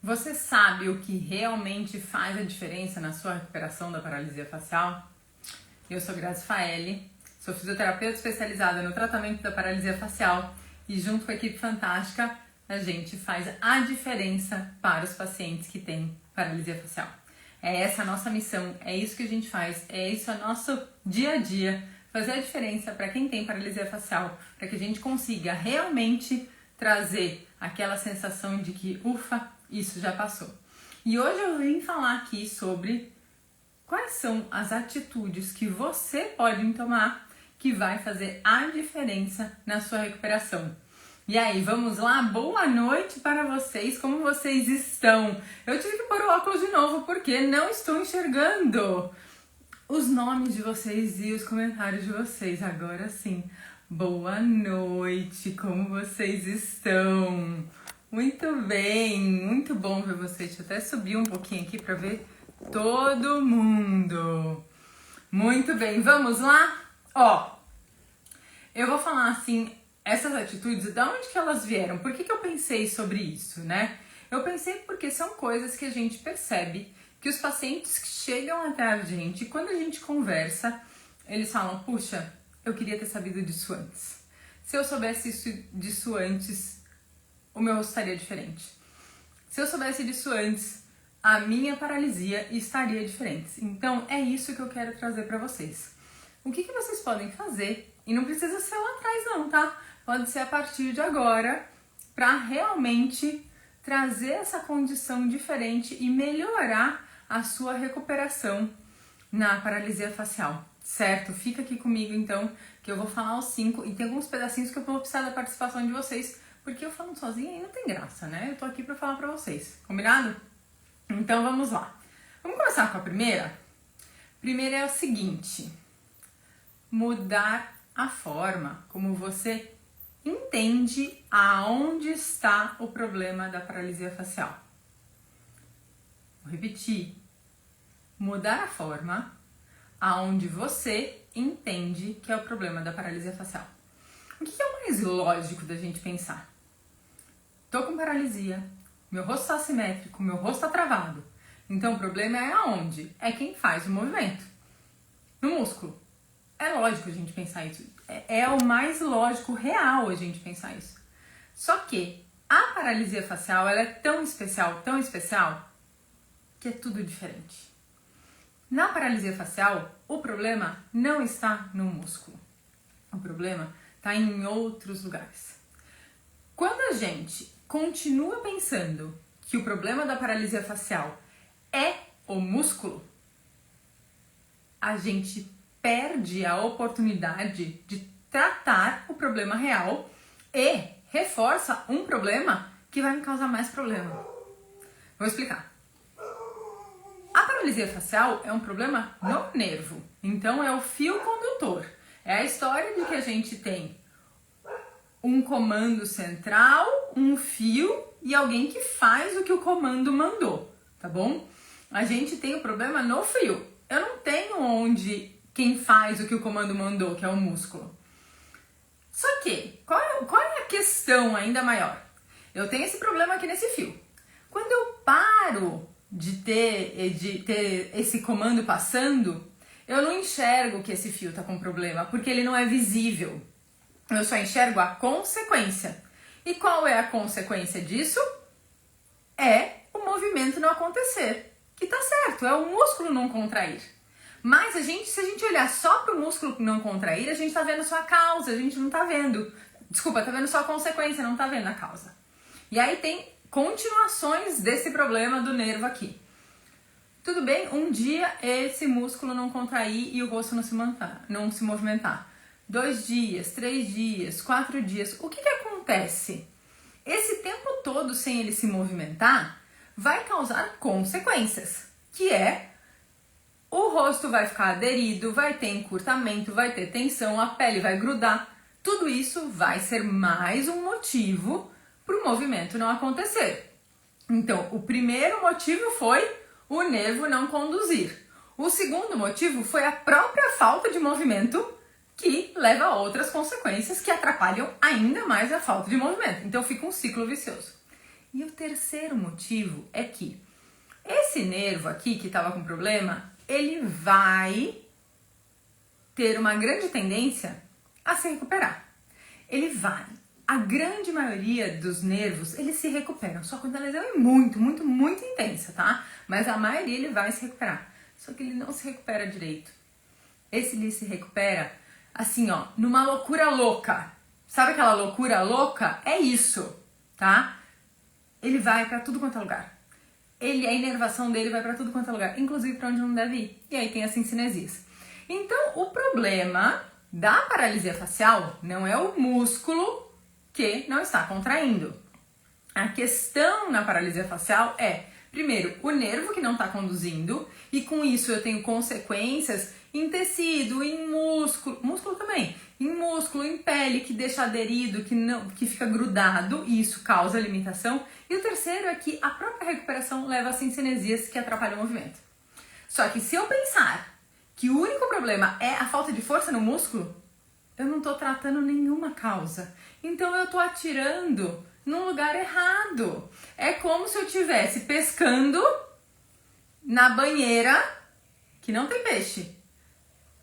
Você sabe o que realmente faz a diferença na sua recuperação da paralisia facial? Eu sou Grazi Faeli, sou fisioterapeuta especializada no tratamento da paralisia facial e junto com a equipe fantástica a gente faz a diferença para os pacientes que têm paralisia facial. É essa a nossa missão, é isso que a gente faz, é isso o nosso dia a dia, fazer a diferença para quem tem paralisia facial, para que a gente consiga realmente trazer aquela sensação de que, ufa, isso já passou. E hoje eu vim falar aqui sobre quais são as atitudes que você pode tomar que vai fazer a diferença na sua recuperação. E aí, vamos lá? Boa noite para vocês, como vocês estão? Eu tive que pôr o óculos de novo porque não estou enxergando os nomes de vocês e os comentários de vocês. Agora sim, boa noite, como vocês estão? Muito bem, muito bom ver vocês. Deixa eu até subir um pouquinho aqui para ver todo mundo. Muito bem, vamos lá? Ó, eu vou falar assim, essas atitudes, de onde que elas vieram? Por que eu pensei sobre isso, né? Eu pensei porque são coisas que a gente percebe que os pacientes que chegam até a gente, quando a gente conversa, eles falam, puxa, eu queria ter sabido disso antes. Se eu soubesse disso antes, o meu rosto estaria diferente. Se eu soubesse disso antes, a minha paralisia estaria diferente. Então, é isso que eu quero trazer para vocês. O que vocês podem fazer, e não precisa ser lá atrás não, tá? Pode ser a partir de agora, para realmente trazer essa condição diferente e melhorar a sua recuperação na paralisia facial, certo? Fica aqui comigo então, que eu vou falar os 5 e tem alguns pedacinhos que eu vou precisar da participação de vocês, porque eu falando sozinha aí não tem graça, né? Eu tô aqui para falar para vocês, combinado? Então vamos lá. Vamos começar com a primeira? Primeira é o seguinte: mudar a forma como você entende aonde está o problema da paralisia facial. Vou repetir. Mudar a forma aonde você entende que é o problema da paralisia facial. O que é o mais lógico da gente pensar? Tô com paralisia, meu rosto está assimétrico, meu rosto está travado. Então o problema é aonde? É quem faz o movimento. No músculo. É lógico a gente pensar isso. É o mais lógico, real a gente pensar isso. Só que a paralisia facial ela é tão especial, que é tudo diferente. Na paralisia facial, o problema não está no músculo. O problema está em outros lugares. Quando a gente continua pensando que o problema da paralisia facial é o músculo, a gente perde a oportunidade de tratar o problema real e reforça um problema que vai me causar mais problema. Vou explicar. A paralisia facial é um problema no nervo, então é o fio condutor. É a história de que a gente tem um comando central, um fio e alguém que faz o que o comando mandou, tá bom? A gente tem o problema no fio. Eu não tenho onde quem faz o que o comando mandou, que é o músculo. Só que, qual é a questão ainda maior? Eu tenho esse problema aqui nesse fio. Quando eu paro de ter esse comando passando, eu não enxergo que esse fio tá com problema, porque ele não é visível. Eu só enxergo a consequência. E qual é a consequência disso? É o movimento não acontecer. Que tá certo, é o músculo não contrair. Mas se a gente olhar só para o músculo não contrair, a gente tá vendo só a causa, a gente não tá vendo. Desculpa, tá vendo só a consequência, não tá vendo a causa. E aí tem continuações desse problema do nervo aqui. Tudo bem, um dia esse músculo não contrair e o rosto não se movimentar. 2 dias, 3 dias, 4 dias. O que acontece? Esse tempo todo sem ele se movimentar vai causar consequências, que é o rosto vai ficar aderido, vai ter encurtamento, vai ter tensão, a pele vai grudar. Tudo isso vai ser mais um motivo para o movimento não acontecer. Então, o primeiro motivo foi o nervo não conduzir. O segundo motivo foi a própria falta de movimento, que leva a outras consequências que atrapalham ainda mais a falta de movimento. Então, fica um ciclo vicioso. E o terceiro motivo é que esse nervo aqui que estava com problema, ele vai ter uma grande tendência a se recuperar. Ele vai. A grande maioria dos nervos, eles se recuperam, só quando a lesão é muito, muito, muito intensa, tá? Mas a maioria ele vai se recuperar, só que ele não se recupera direito. Esse ele se recupera assim, ó, numa loucura louca. Sabe aquela loucura louca? É isso, tá? Ele vai pra tudo quanto é lugar. A inervação dele vai pra tudo quanto é lugar, inclusive pra onde não deve ir. E aí tem as cinesias. Então, o problema da paralisia facial não é o músculo que não está contraindo. A questão na paralisia facial é, primeiro, o nervo que não está conduzindo, e com isso eu tenho consequências em tecido, em músculo também, em músculo, em pele, que deixa aderido, que fica grudado, e isso causa limitação. E o terceiro é que a própria recuperação leva a cinesias que atrapalham o movimento. Só que se eu pensar que o único problema é a falta de força no músculo, eu não estou tratando nenhuma causa. Então eu estou atirando num lugar errado. É como se eu estivesse pescando na banheira que não tem peixe.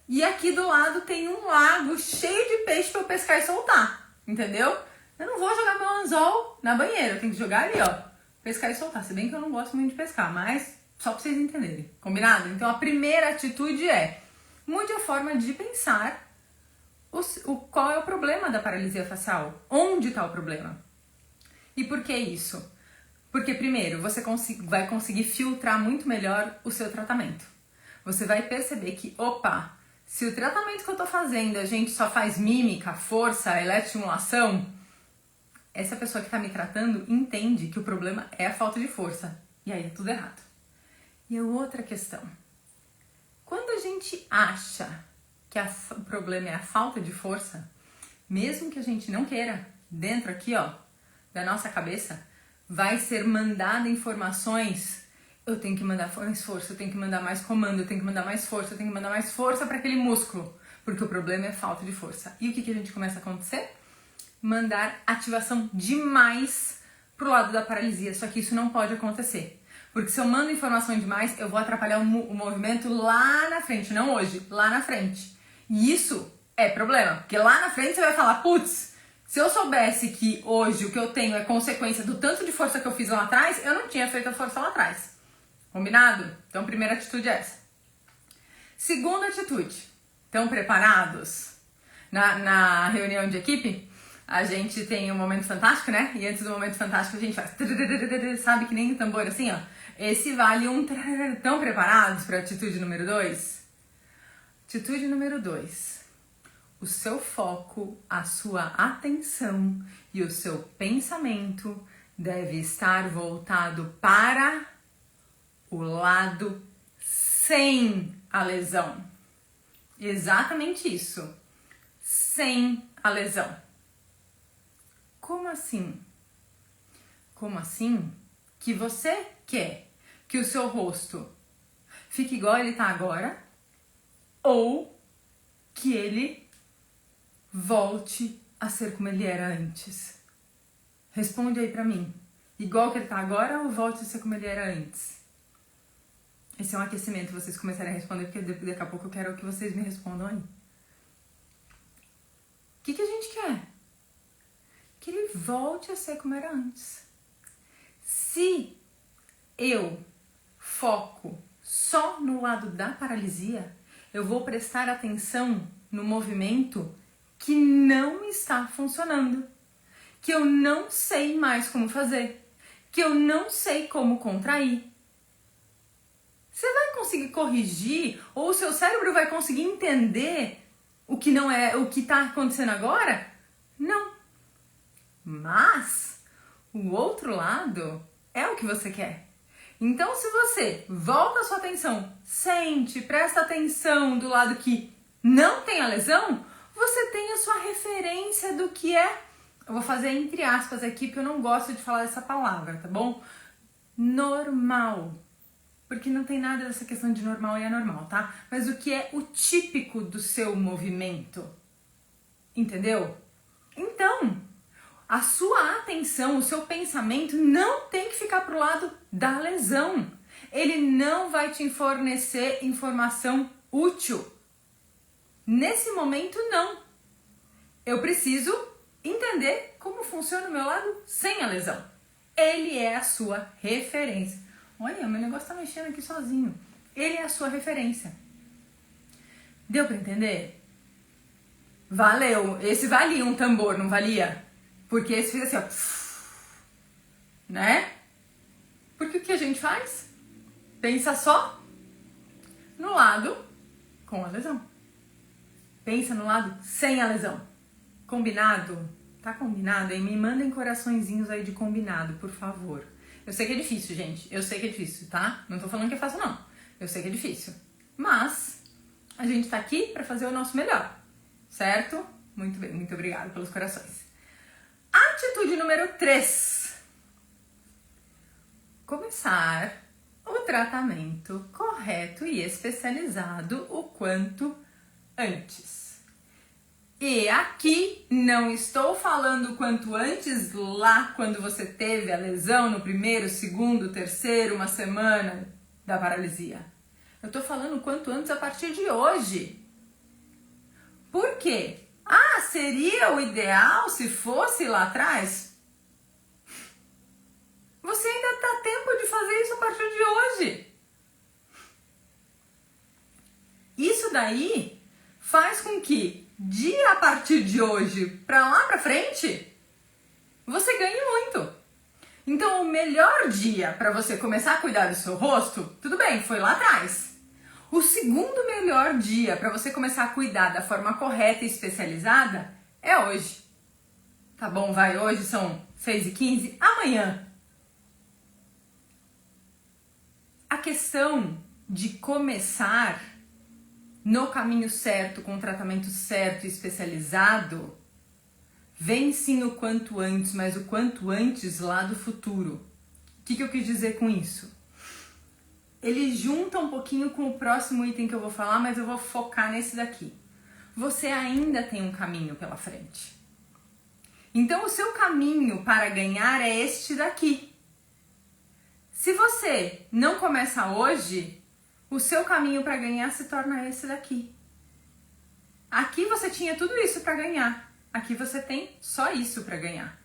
E aqui do lado tem um lago cheio de peixe para eu pescar e soltar. Entendeu? Eu não vou jogar meu anzol na banheira. Eu tenho que jogar ali, ó. Pescar e soltar. Se bem que eu não gosto muito de pescar, mas só para vocês entenderem. Combinado? Então a primeira atitude é: mude a forma de pensar qual é o problema da paralisia facial. Onde está o problema? E por que isso? Porque primeiro, você vai conseguir filtrar muito melhor o seu tratamento. Você vai perceber que, opa, se o tratamento que eu tô fazendo a gente só faz mímica, força, eletroestimulação, essa pessoa que tá me tratando entende que o problema é a falta de força. E aí é tudo errado. E a outra questão. Quando a gente acha que o problema é a falta de força, mesmo que a gente não queira, dentro aqui, ó, da nossa cabeça, vai ser mandada informações. Eu tenho que mandar mais força, eu tenho que mandar mais comando, eu tenho que mandar mais força, eu tenho que mandar mais força para aquele músculo, porque o problema é falta de força. E o que a gente começa a acontecer? Mandar ativação demais pro lado da paralisia, só que isso não pode acontecer. Porque se eu mando informação demais, eu vou atrapalhar o movimento lá na frente, não hoje, lá na frente. E isso é problema, porque lá na frente você vai falar, putz, se eu soubesse que hoje o que eu tenho é consequência do tanto de força que eu fiz lá atrás, eu não tinha feito a força lá atrás. Combinado? Então, primeira atitude é essa. Segunda atitude. Estão preparados? Na reunião de equipe, a gente tem um momento fantástico, né? E antes do momento fantástico a gente faz... Sabe que nem o tambor assim, ó? Esse vale um... Estão preparados para a atitude número 2? Atitude número 2. O seu foco, a sua atenção e o seu pensamento deve estar voltado para o lado sem a lesão. Exatamente isso. Sem a lesão. Como assim? Como assim? Que você quer que o seu rosto fique igual ele tá agora, ou que ele volte a ser como ele era antes? Responde aí pra mim. Igual que ele tá agora, ou volte a ser como ele era antes? Esse é um aquecimento, vocês começarem a responder, porque daqui a pouco eu quero que vocês me respondam aí. O que a gente quer? Que ele volte a ser como era antes. Se eu foco só no lado da paralisia, eu vou prestar atenção no movimento que não está funcionando, que eu não sei mais como fazer, que eu não sei como contrair. Você vai conseguir corrigir, ou o seu cérebro vai conseguir entender o que não é, o que está acontecendo agora? Não. Mas o outro lado é o que você quer. Então, se você volta a sua atenção, sente, presta atenção do lado que não tem a lesão, você tem a sua referência do que é, eu vou fazer entre aspas aqui, porque eu não gosto de falar essa palavra, tá bom? Normal. Porque não tem nada dessa questão de normal e anormal, tá? Mas o que é o típico do seu movimento. Entendeu? Então, a sua atenção, o seu pensamento não tem que ficar pro lado da lesão. Ele não vai te fornecer informação útil. Nesse momento, não. Eu preciso entender como funciona o meu lado sem a lesão. Ele é a sua referência. Olha, meu negócio tá mexendo aqui sozinho. Ele é a sua referência. Deu pra entender? Valeu. Esse valia um tambor, não valia? Porque esse fez assim, ó. Né? Porque o que a gente faz? Pensa só no lado com a lesão. Pensa no lado sem a lesão. Combinado? Tá combinado? Aí me mandem coraçõezinhos aí de combinado, por favor. Eu sei que é difícil, gente. Eu sei que é difícil, tá? Não tô falando que é fácil, não. Eu sei que é difícil. Mas a gente tá aqui pra fazer o nosso melhor. Certo? Muito bem. Muito obrigada pelos corações. Atitude número 3. Começar o tratamento correto e especializado o quanto antes. E aqui não estou falando quanto antes lá quando você teve a lesão no primeiro, segundo, terceiro, uma semana da paralisia. Eu estou falando quanto antes a partir de hoje. Por quê? Ah, seria o ideal se fosse lá atrás? Você ainda está a tempo de fazer isso a partir de hoje. Isso daí faz com que a partir de hoje para lá para frente você ganhe muito. Então o melhor dia para você começar a cuidar do seu rosto, tudo bem, foi lá atrás. O segundo melhor dia para você começar a cuidar da forma correta e especializada é hoje. Tá bom, vai, hoje são 6h15, amanhã. A questão de começar no caminho certo, com o tratamento certo e especializado, vem sim o quanto antes, mas o quanto antes lá do futuro. O que eu quis dizer com isso? Ele junta um pouquinho com o próximo item que eu vou falar, mas eu vou focar nesse daqui. Você ainda tem um caminho pela frente. Então o seu caminho para ganhar é este daqui. Se você não começa hoje, o seu caminho para ganhar se torna esse daqui. Aqui você tinha tudo isso para ganhar. Aqui você tem só isso para ganhar.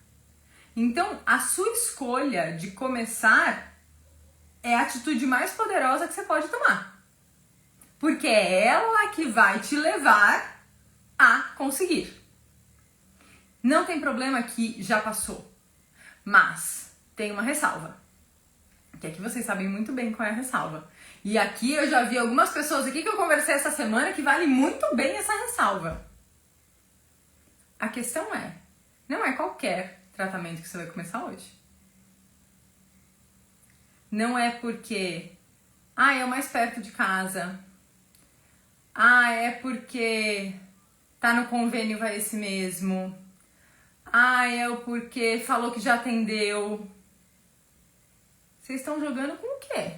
Então, a sua escolha de começar é a atitude mais poderosa que você pode tomar. Porque é ela que vai te levar a conseguir. Não tem problema que já passou. Mas tem uma ressalva. Que aqui vocês sabem muito bem qual é a ressalva. E aqui eu já vi algumas pessoas aqui que eu conversei essa semana que vale muito bem essa ressalva. A questão é, não é qualquer tratamento que você vai começar hoje. Não é porque, é o mais perto de casa. É porque tá no convênio, vai esse mesmo. É o porque falou que já atendeu. Vocês estão jogando com o quê?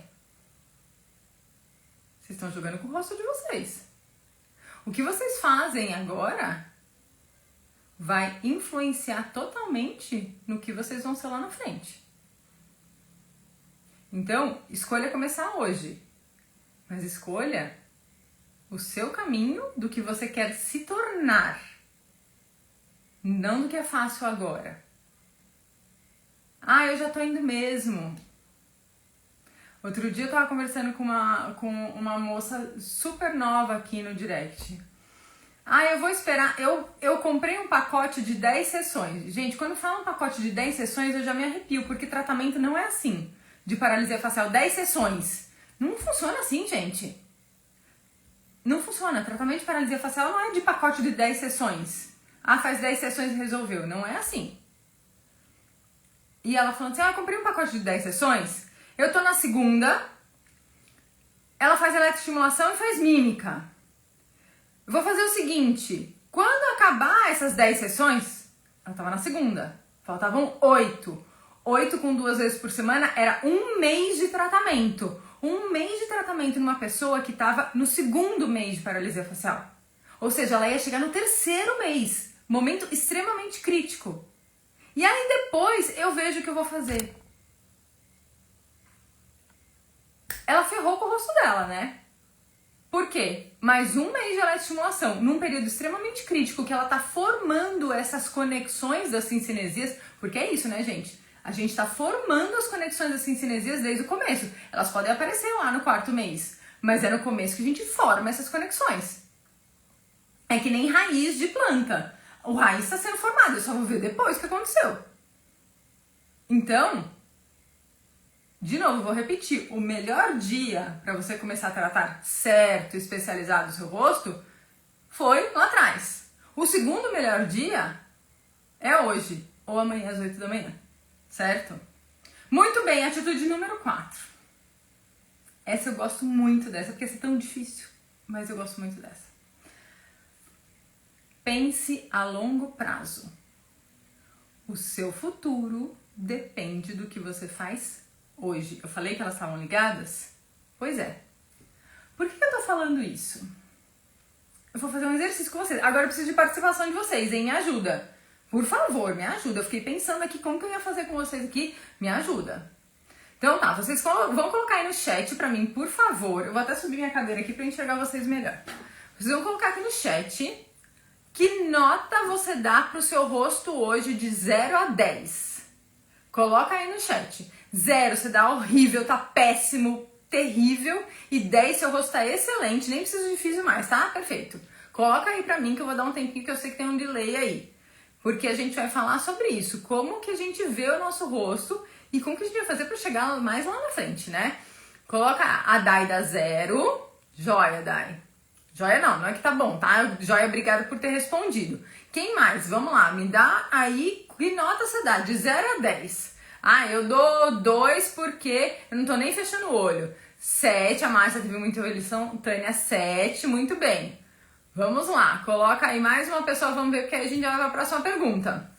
Vocês estão jogando com o rosto de vocês. O que vocês fazem agora vai influenciar totalmente no que vocês vão ser lá na frente. Então, escolha começar hoje. Mas escolha o seu caminho do que você quer se tornar. Não do que é fácil agora. Eu já tô indo mesmo. Outro dia eu tava conversando com uma moça super nova aqui no direct. Eu vou esperar. Eu comprei um pacote de 10 sessões. Gente, quando fala um pacote de 10 sessões, eu já me arrepio, porque tratamento não é assim. De paralisia facial, 10 sessões. Não funciona assim, gente. Não funciona. Tratamento de paralisia facial não é de pacote de 10 sessões. Faz 10 sessões e resolveu. Não é assim. E ela falando assim, eu comprei um pacote de 10 sessões. Eu tô na segunda, ela faz eletroestimulação e faz mímica. Vou fazer o seguinte, quando acabar essas 10 sessões, ela tava na segunda, faltavam 8. 8 com 2 vezes por semana era 1 mês de tratamento. 1 mês de tratamento numa pessoa que tava no segundo mês de paralisia facial. Ou seja, ela ia chegar no terceiro mês, momento extremamente crítico. E aí depois eu vejo o que eu vou fazer. Ela ferrou com o rosto dela, né? Por quê? Mais um mês de eletroestimulação, num período extremamente crítico, que ela tá formando essas conexões das sincinesias, porque é isso, né, gente? A gente tá formando as conexões das sincinesias desde o começo. Elas podem aparecer lá no 4º mês, mas é no começo que a gente forma essas conexões. É que nem raiz de planta. O raiz está sendo formado, eu só vou ver depois o que aconteceu. Então, de novo, vou repetir, o melhor dia para você começar a tratar certo, especializado o seu rosto, foi lá atrás. O segundo melhor dia é hoje, ou amanhã às 8 da manhã, certo? Muito bem, atitude número 4. Essa eu gosto muito dessa, porque essa é tão difícil, mas eu gosto muito dessa. Pense a longo prazo. O seu futuro depende do que você faz hoje. Eu falei que elas estavam ligadas? Pois é. Por que eu tô falando isso? Eu vou fazer um exercício com vocês. Agora eu preciso de participação de vocês, hein? Me ajuda. Por favor, me ajuda. Eu fiquei pensando aqui como que eu ia fazer com vocês aqui. Me ajuda. Então tá, vocês vão colocar aí no chat pra mim, por favor. Eu vou até subir minha cadeira aqui pra enxergar vocês melhor. Vocês vão colocar aqui no chat que nota você dá pro seu rosto hoje de 0 a 10. Coloca aí no chat. 0, você dá horrível, tá péssimo, terrível. E 10, seu rosto tá excelente, nem preciso de físio mais, tá? Perfeito. Coloca aí pra mim que eu vou dar um tempinho, que eu sei que tem um delay aí. Porque a gente vai falar sobre isso. Como que a gente vê o nosso rosto e como que a gente vai fazer pra chegar mais lá na frente, né? Coloca a Dai da 0. Joia, Dai. Joia não é que tá bom, tá? Joia, obrigada por ter respondido. Quem mais? Vamos lá, me dá aí, que nota você dá? De 0 a 10. Ah, eu dou 2 porque eu não tô nem fechando o olho. 7, a Márcia teve muita evolução, Tânia 7, muito bem. Vamos lá, coloca aí mais uma pessoa, vamos ver, porque aí a gente já vai pra próxima pergunta.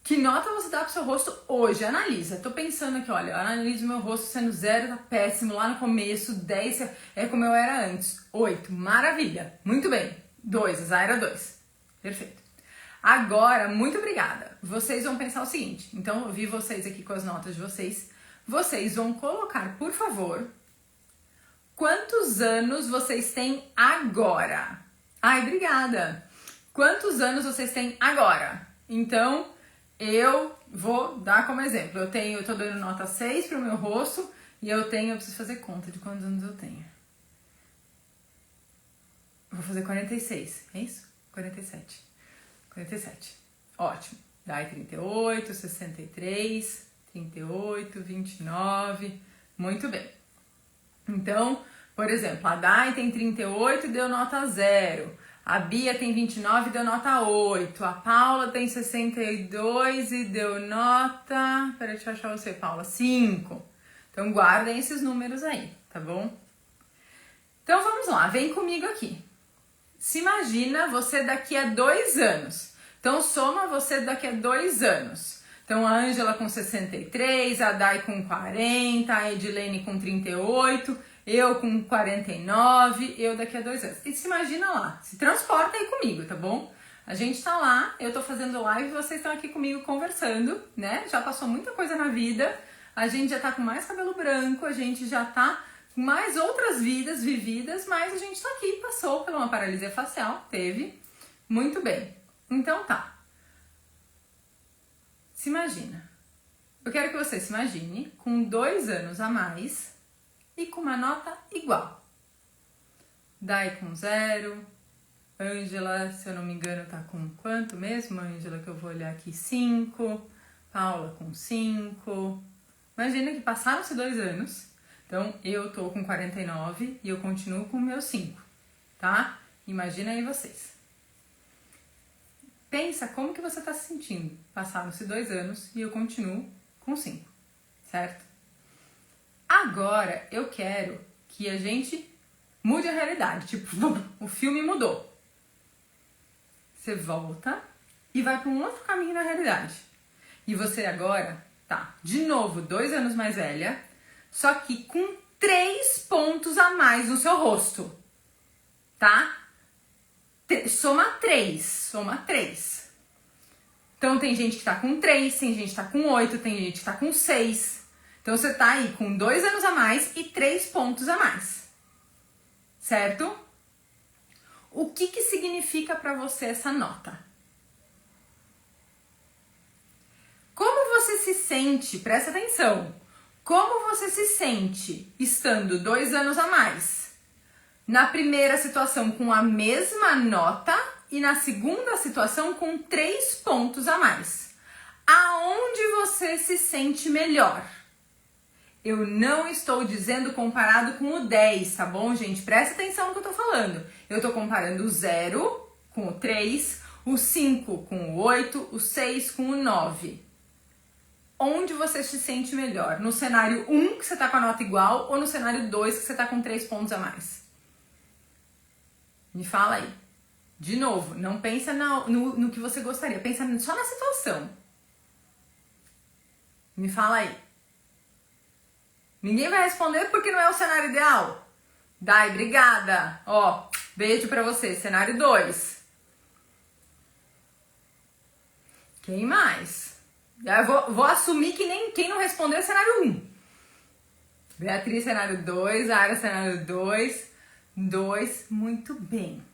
Que nota você dá pro seu rosto hoje? Analisa. Tô pensando aqui, olha, analiso meu rosto sendo 0, tá péssimo, lá no começo, 10 é como eu era antes. 8, maravilha, muito bem. 2, a Zaira 2. Perfeito. Agora, muito obrigada. Vocês vão pensar o seguinte, então eu vi vocês aqui com as notas de vocês. Vocês vão colocar, por favor, quantos anos vocês têm agora? Ai, obrigada. Quantos anos vocês têm agora? Então, eu vou dar como exemplo. Eu tô dando nota 6 pro meu rosto e eu preciso fazer conta de quantos anos eu tenho. Vou fazer 46, é isso? 47. Ótimo. Daí 38, 63, 38, 29. Muito bem. Então, por exemplo, a Dai tem 38 e deu nota 0. A Bia tem 29 e deu nota 8. A Paula tem 62 e deu nota... Peraí, deixa eu achar você, Paula. 5. Então, guardem esses números aí, tá bom? Então, vamos lá. Vem comigo aqui. Se imagina você daqui a 2 anos. Então, soma você daqui a 2 anos. Então, a Ângela com 63, a Dai com 40, a Edilene com 38, eu com 49, eu daqui a 2 anos. E se imagina lá, se transporta aí comigo, tá bom? A gente tá lá, eu tô fazendo live e vocês estão aqui comigo conversando, né? Já passou muita coisa na vida, a gente já tá com mais cabelo branco, a gente já tá com mais outras vidas vividas, mas a gente tá aqui, passou por uma paralisia facial, teve. Muito bem. Então tá. Se imagina. Eu quero que você se imagine com 2 anos a mais e com uma nota igual. Dai com 0. Ângela, se eu não me engano, tá com quanto mesmo, Ângela? Que eu vou olhar aqui, 5. Paula com 5. Imagina que passaram-se 2 anos. Então, eu tô com 49 e eu continuo com o meu 5, tá? Imagina aí vocês. Pensa como que você tá se sentindo. Passaram-se 2 anos e eu continuo com 5, certo? Agora, eu quero que a gente mude a realidade. Tipo, o filme mudou. Você volta e vai para um outro caminho na realidade. E você agora tá, de novo, 2 anos mais velha, só que com 3 pontos a mais no seu rosto, tá? Soma 3. Então tem gente que tá com 3, tem gente que tá com 8, tem gente que tá com 6. Então você tá aí com 2 anos a mais e 3 pontos a mais. Certo? O que significa para você essa nota? Como você se sente, presta atenção, como você se sente estando 2 anos a mais? Na primeira situação com a mesma nota e na segunda situação com 3 pontos a mais. Aonde você se sente melhor? Eu não estou dizendo comparado com o 10, tá bom, gente? Presta atenção no que eu tô falando. Eu tô comparando o 0 com o 3, o 5 com o 8, o 6 com o 9. Onde você se sente melhor? No cenário 1, que você tá com a nota igual, ou no cenário 2, que você tá com 3 pontos a mais? Me fala aí. De novo, não pensa no que você gostaria, pensa só na situação. Me fala aí. Ninguém vai responder porque não é o cenário ideal? Dai, obrigada. Ó, beijo pra você. Cenário 2. Quem mais? Eu vou assumir que nem quem não respondeu é cenário 1. Beatriz, cenário 2. Ara, cenário 2. 2. Muito bem.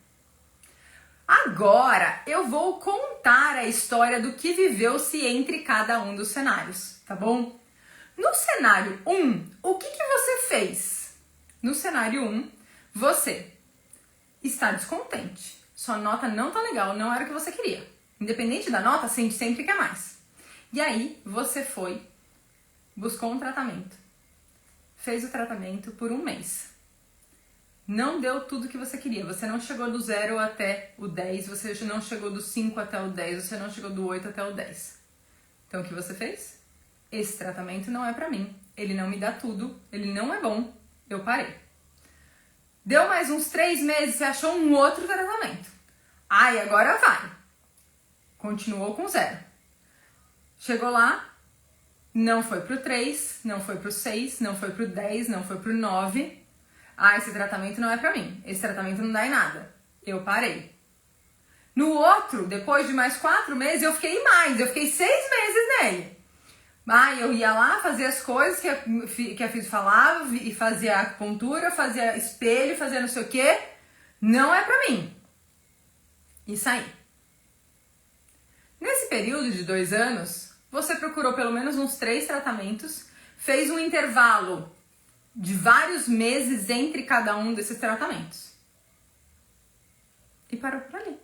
Agora eu vou contar a história do que viveu-se entre cada um dos cenários, tá bom? No cenário 1, o que você fez? No cenário 1, você está descontente. Sua nota não tá legal, não era o que você queria. Independente da nota, sente sempre quer mais. E aí, você foi, buscou um tratamento. Fez o tratamento por 1 mês. Não deu tudo que você queria. Você não chegou do 0 até o 10, você não chegou do 5 até o 10, você não chegou do 8 até o 10. Então, o que você fez? Esse tratamento não é pra mim. Ele não me dá tudo, ele não é bom. Eu parei. Deu mais uns 3 meses, você achou um outro tratamento. Ai, agora vai. Continuou com 0. Chegou lá, não foi pro 3, não foi pro 6, não foi pro 10, não foi pro 9. Ah, esse tratamento não é pra mim. Esse tratamento não dá em nada. Eu parei. No outro, depois de mais 4 meses, eu fiquei mais. Eu fiquei 6 meses nele. Ah, eu ia lá, fazia as coisas que a Físio falava, e fazia acupuntura, fazia espelho, fazia não sei o quê. Não é pra mim. E saí. Nesse período de 2 anos, você procurou pelo menos uns 3 tratamentos, fez um intervalo de vários meses entre cada um desses tratamentos. E parou por ali.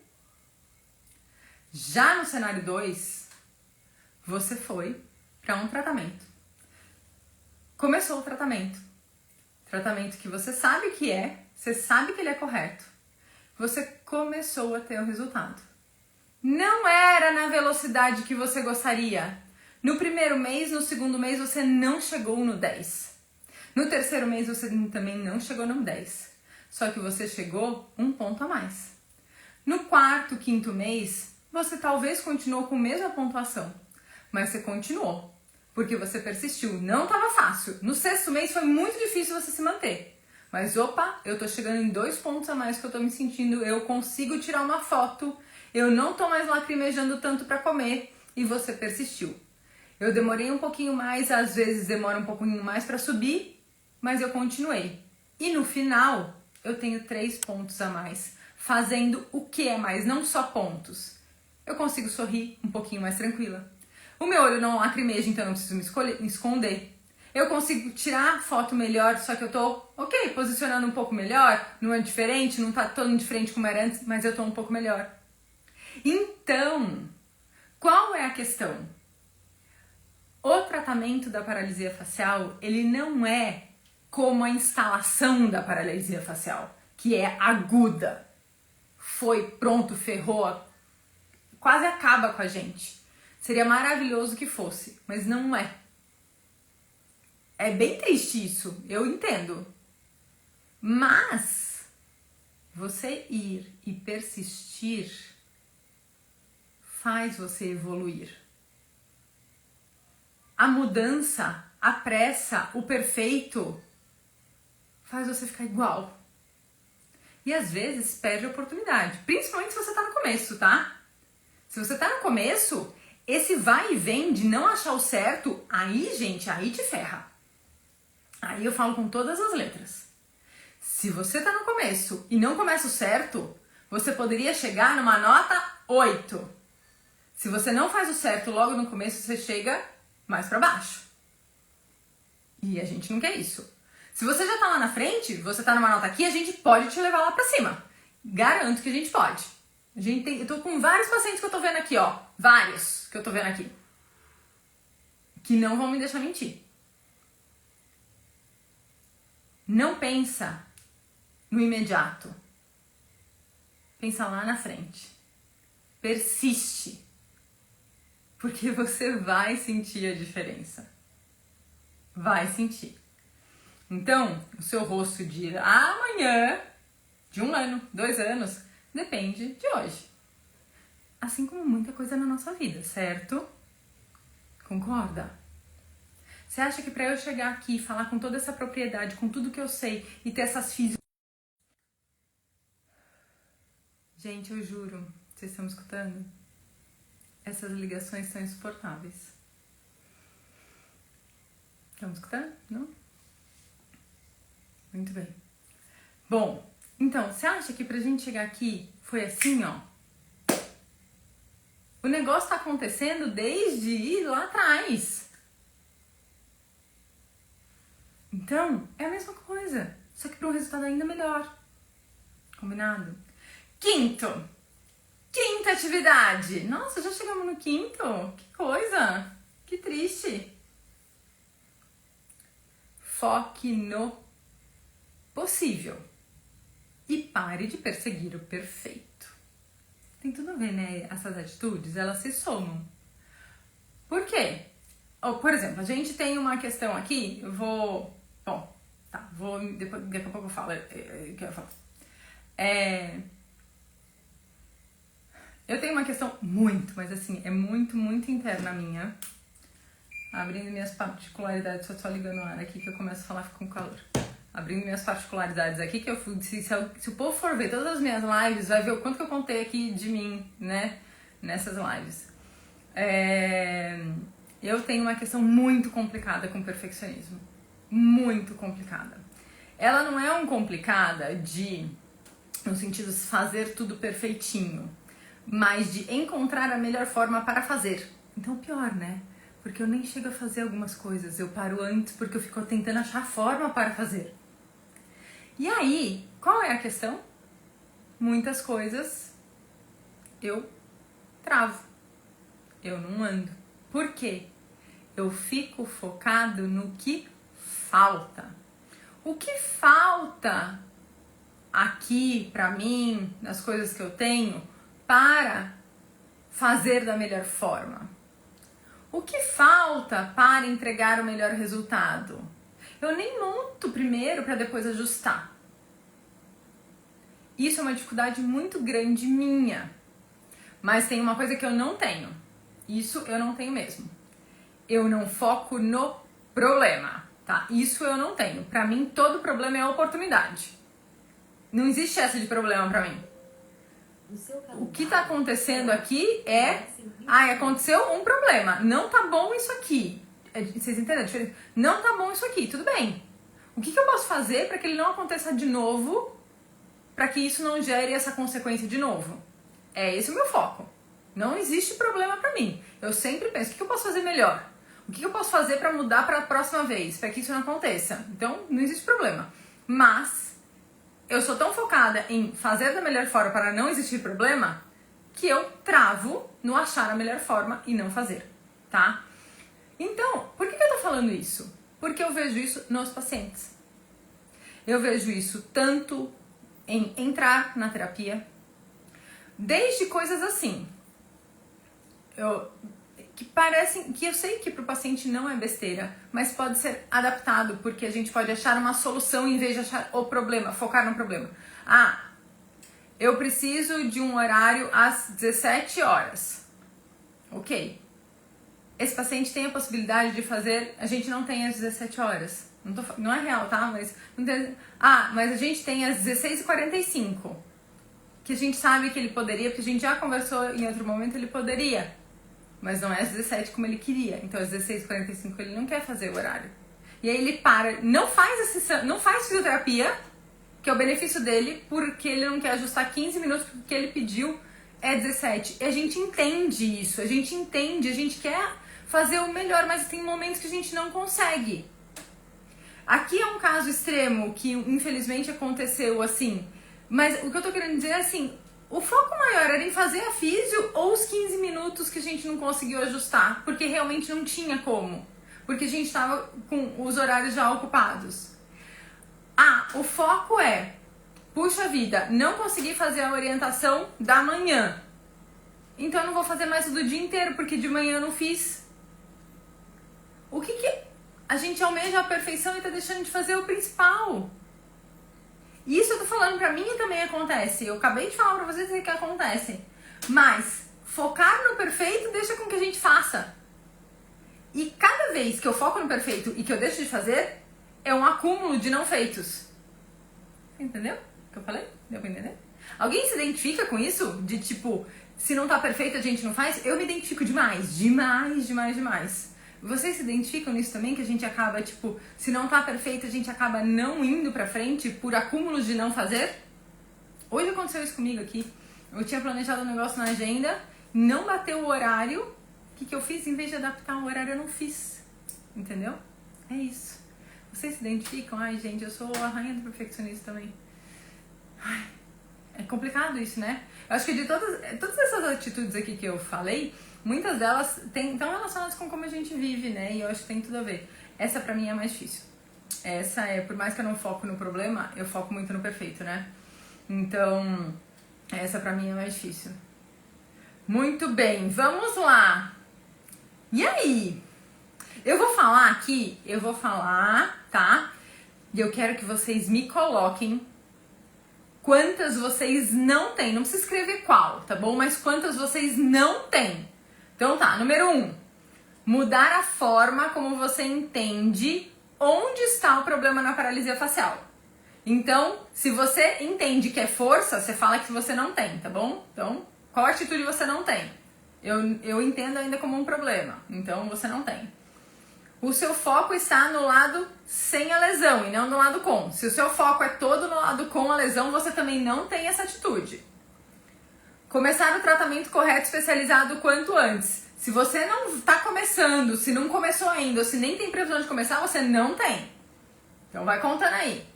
Já no cenário 2, você foi para um tratamento. Começou o tratamento. Tratamento que você sabe que você sabe que ele é correto. Você começou a ter o resultado. Não era na velocidade que você gostaria. No primeiro mês, no segundo mês, você não chegou no 10. No terceiro mês, você também não chegou no 10. Só que você chegou 1 ponto a mais. No quarto, quinto mês, você talvez continuou com a mesma pontuação. Mas você continuou. Porque você persistiu. Não estava fácil. No 6º mês foi muito difícil você se manter. Mas opa, eu tô chegando em 2 pontos a mais que eu tô me sentindo. Eu consigo tirar uma foto. Eu não tô mais lacrimejando tanto para comer. E você persistiu. Eu demorei um pouquinho mais, às vezes demora um pouquinho mais para subir, mas eu continuei. E no final, eu tenho 3 pontos a mais, fazendo o que a mais, não só pontos. Eu consigo sorrir um pouquinho mais tranquila. O meu olho não lacrimeja, então eu não preciso me esconder. Eu consigo tirar foto melhor, só que eu tô, posicionando um pouco melhor, não é diferente, não tá tão diferente como era antes, mas eu tô um pouco melhor. Então, qual é a questão? O tratamento da paralisia facial, ele não é como a instalação da paralisia facial, que é aguda. Foi, pronto, ferrou, quase acaba com a gente. Seria maravilhoso que fosse, mas não é. É bem triste isso, eu entendo. Mas você ir e persistir faz você evoluir. A mudança, a pressa, o perfeito faz você ficar igual. E às vezes perde a oportunidade, principalmente se você tá no começo, tá? Se você tá no começo, Esse vai e vem de não achar o certo, aí, gente, aí te ferra. Aí eu falo com todas as letras. Se você tá no começo e não começa o certo, você poderia chegar numa nota 8. Se você não faz o certo logo no começo, você chega mais pra baixo. E a gente não quer isso. Se você já tá lá na frente, você tá numa nota aqui, a gente pode te levar lá pra cima. Garanto que a gente pode. Eu tô com vários pacientes que eu tô vendo aqui, ó. Vários que eu tô vendo aqui. Que não vão me deixar mentir. Não pensa no imediato. Pensa lá na frente. Persiste. Porque você vai sentir a diferença. Vai sentir. Então, o seu rosto de amanhã, de 1 ano, 2 anos, depende de hoje. Assim como muita coisa na nossa vida, certo? Concorda? Você acha que pra eu chegar aqui e falar com toda essa propriedade, com tudo que eu sei e ter essas físicas... Gente, eu juro, vocês estão me escutando? Essas ligações são insuportáveis. Estão me escutando? Não? Muito bem. Bom, então, você acha que pra gente chegar aqui foi assim, ó? O negócio tá acontecendo desde lá atrás. Então, é a mesma coisa, só que para um resultado ainda melhor. Combinado? Quinta atividade. Nossa, já chegamos no quinto? Que coisa! Que triste. Foque no possível e pare de perseguir o perfeito. Tem tudo a ver, né? Essas atitudes, elas se somam. Por quê? Por exemplo, a gente tem uma questão aqui, eu vou... Bom, tá, daqui a pouco eu falo o que eu falo. Eu tenho uma questão mas assim, é muito interna minha. Abrindo minhas particularidades, eu tô ligando o ar aqui que eu começo a falar com calor. Abrindo minhas particularidades aqui, que eu fui, se o povo for ver todas as minhas lives, vai ver o quanto que eu contei aqui de mim, né, nessas lives. Eu tenho uma questão muito complicada com perfeccionismo. Muito complicada. Ela não é complicada no sentido de fazer tudo perfeitinho, mas de encontrar a melhor forma para fazer. Então, pior, né? Porque eu nem chego a fazer algumas coisas, eu paro antes porque eu fico tentando achar a forma para fazer. E aí, qual é a questão? Muitas coisas eu travo, eu não ando. Por quê? Eu fico focado no que falta. O que falta aqui pra mim, nas coisas que eu tenho, para fazer da melhor forma? O que falta para entregar o melhor resultado? Eu nem monto primeiro para depois ajustar. Isso é uma dificuldade muito grande minha. Mas tem uma coisa que eu não tenho. Isso eu não tenho mesmo. Eu não foco no problema, tá? Isso eu não tenho. Pra mim, todo problema é oportunidade. Não existe essa de problema pra mim. O que tá acontecendo aqui aconteceu um problema. Não tá bom isso aqui. Vocês entendem a diferença? Não tá bom isso aqui, tudo bem. O que eu posso fazer para que ele não aconteça de novo, para que isso não gere essa consequência de novo? É esse o meu foco. Não existe problema pra mim. Eu sempre penso, o que eu posso fazer melhor? O que eu posso fazer para mudar para a próxima vez, para que isso não aconteça? Então, não existe problema. Mas eu sou tão focada em fazer da melhor forma para não existir problema que eu travo no achar a melhor forma e não fazer, tá? Então, por que eu tô falando isso? Porque eu vejo isso nos pacientes. Eu vejo isso tanto em entrar na terapia, desde coisas assim, que parecem, que eu sei que pro paciente não é besteira, mas pode ser adaptado, porque a gente pode achar uma solução em vez de achar o problema, focar no problema. Eu preciso de um horário às 17 horas. Ok. Esse paciente tem a possibilidade de fazer, a gente não tem às 17 horas. Não é real, tá? Mas, mas a gente tem às 16h45. Que a gente sabe que ele poderia, porque a gente já conversou em outro momento, ele poderia. mas não é às 17 como ele queria. Então às 16h45 ele não quer fazer o horário. E aí ele para, não faz fisioterapia, que é o benefício dele, porque ele não quer ajustar 15 minutos, porque o que ele pediu é 17. E a gente entende isso, a gente quer fazer o melhor, mas tem momentos que a gente não consegue. Aqui é um caso extremo que infelizmente aconteceu assim, mas o que eu tô querendo dizer é assim, o foco maior era em fazer a físio ou os 15 minutos que a gente não conseguiu ajustar, porque realmente não tinha como, porque a gente tava com os horários já ocupados. O foco é, puxa vida, não consegui fazer a orientação da manhã, então eu não vou fazer mais do dia inteiro, porque de manhã eu não fiz. O que a gente almeja a perfeição e tá deixando de fazer o principal? Isso eu tô falando pra mim e também acontece. Eu acabei de falar pra vocês que acontece. Mas focar no perfeito deixa com que a gente faça. E cada vez que eu foco no perfeito e que eu deixo de fazer, é um acúmulo de não feitos. Entendeu o que eu falei? Deu pra entender? Alguém se identifica com isso? De tipo, se não tá perfeito a gente não faz? Eu me identifico demais. Demais. Vocês se identificam nisso também? Que a gente acaba, tipo, se não tá perfeito, a gente acaba não indo pra frente por acúmulos de não fazer? Hoje aconteceu isso comigo aqui. Eu tinha planejado um negócio na agenda, não bateu o horário. O que eu fiz? Em vez de adaptar o horário, eu não fiz. Entendeu? É isso. Vocês se identificam? Ai, gente, eu sou a rainha do perfeccionismo também. Ai, é complicado isso, né? Eu acho que de todas essas atitudes aqui que eu falei, muitas delas estão relacionadas com como a gente vive, né? E eu acho que tem tudo a ver. Essa pra mim é mais difícil. Essa é, por mais que eu não foco no problema, eu foco muito no perfeito, né? Então, essa pra mim é mais difícil. Muito bem, vamos lá. E aí? Eu vou falar, tá? E eu quero que vocês me coloquem quantas vocês não têm. Não precisa escrever qual, tá bom? Mas quantas vocês não têm. Então tá, número 1. Mudar a forma como você entende onde está o problema na paralisia facial. Então, se você entende que é força, você fala que você não tem, tá bom? Então, qual atitude você não tem? Eu entendo ainda como um problema, então você não tem. O seu foco está no lado sem a lesão e não no lado com. Se o seu foco é todo no lado com a lesão, você também não tem essa atitude. Começar o tratamento correto especializado o quanto antes. Se você não está começando, se não começou ainda, ou se nem tem previsão de começar, você não tem. Então vai contando aí.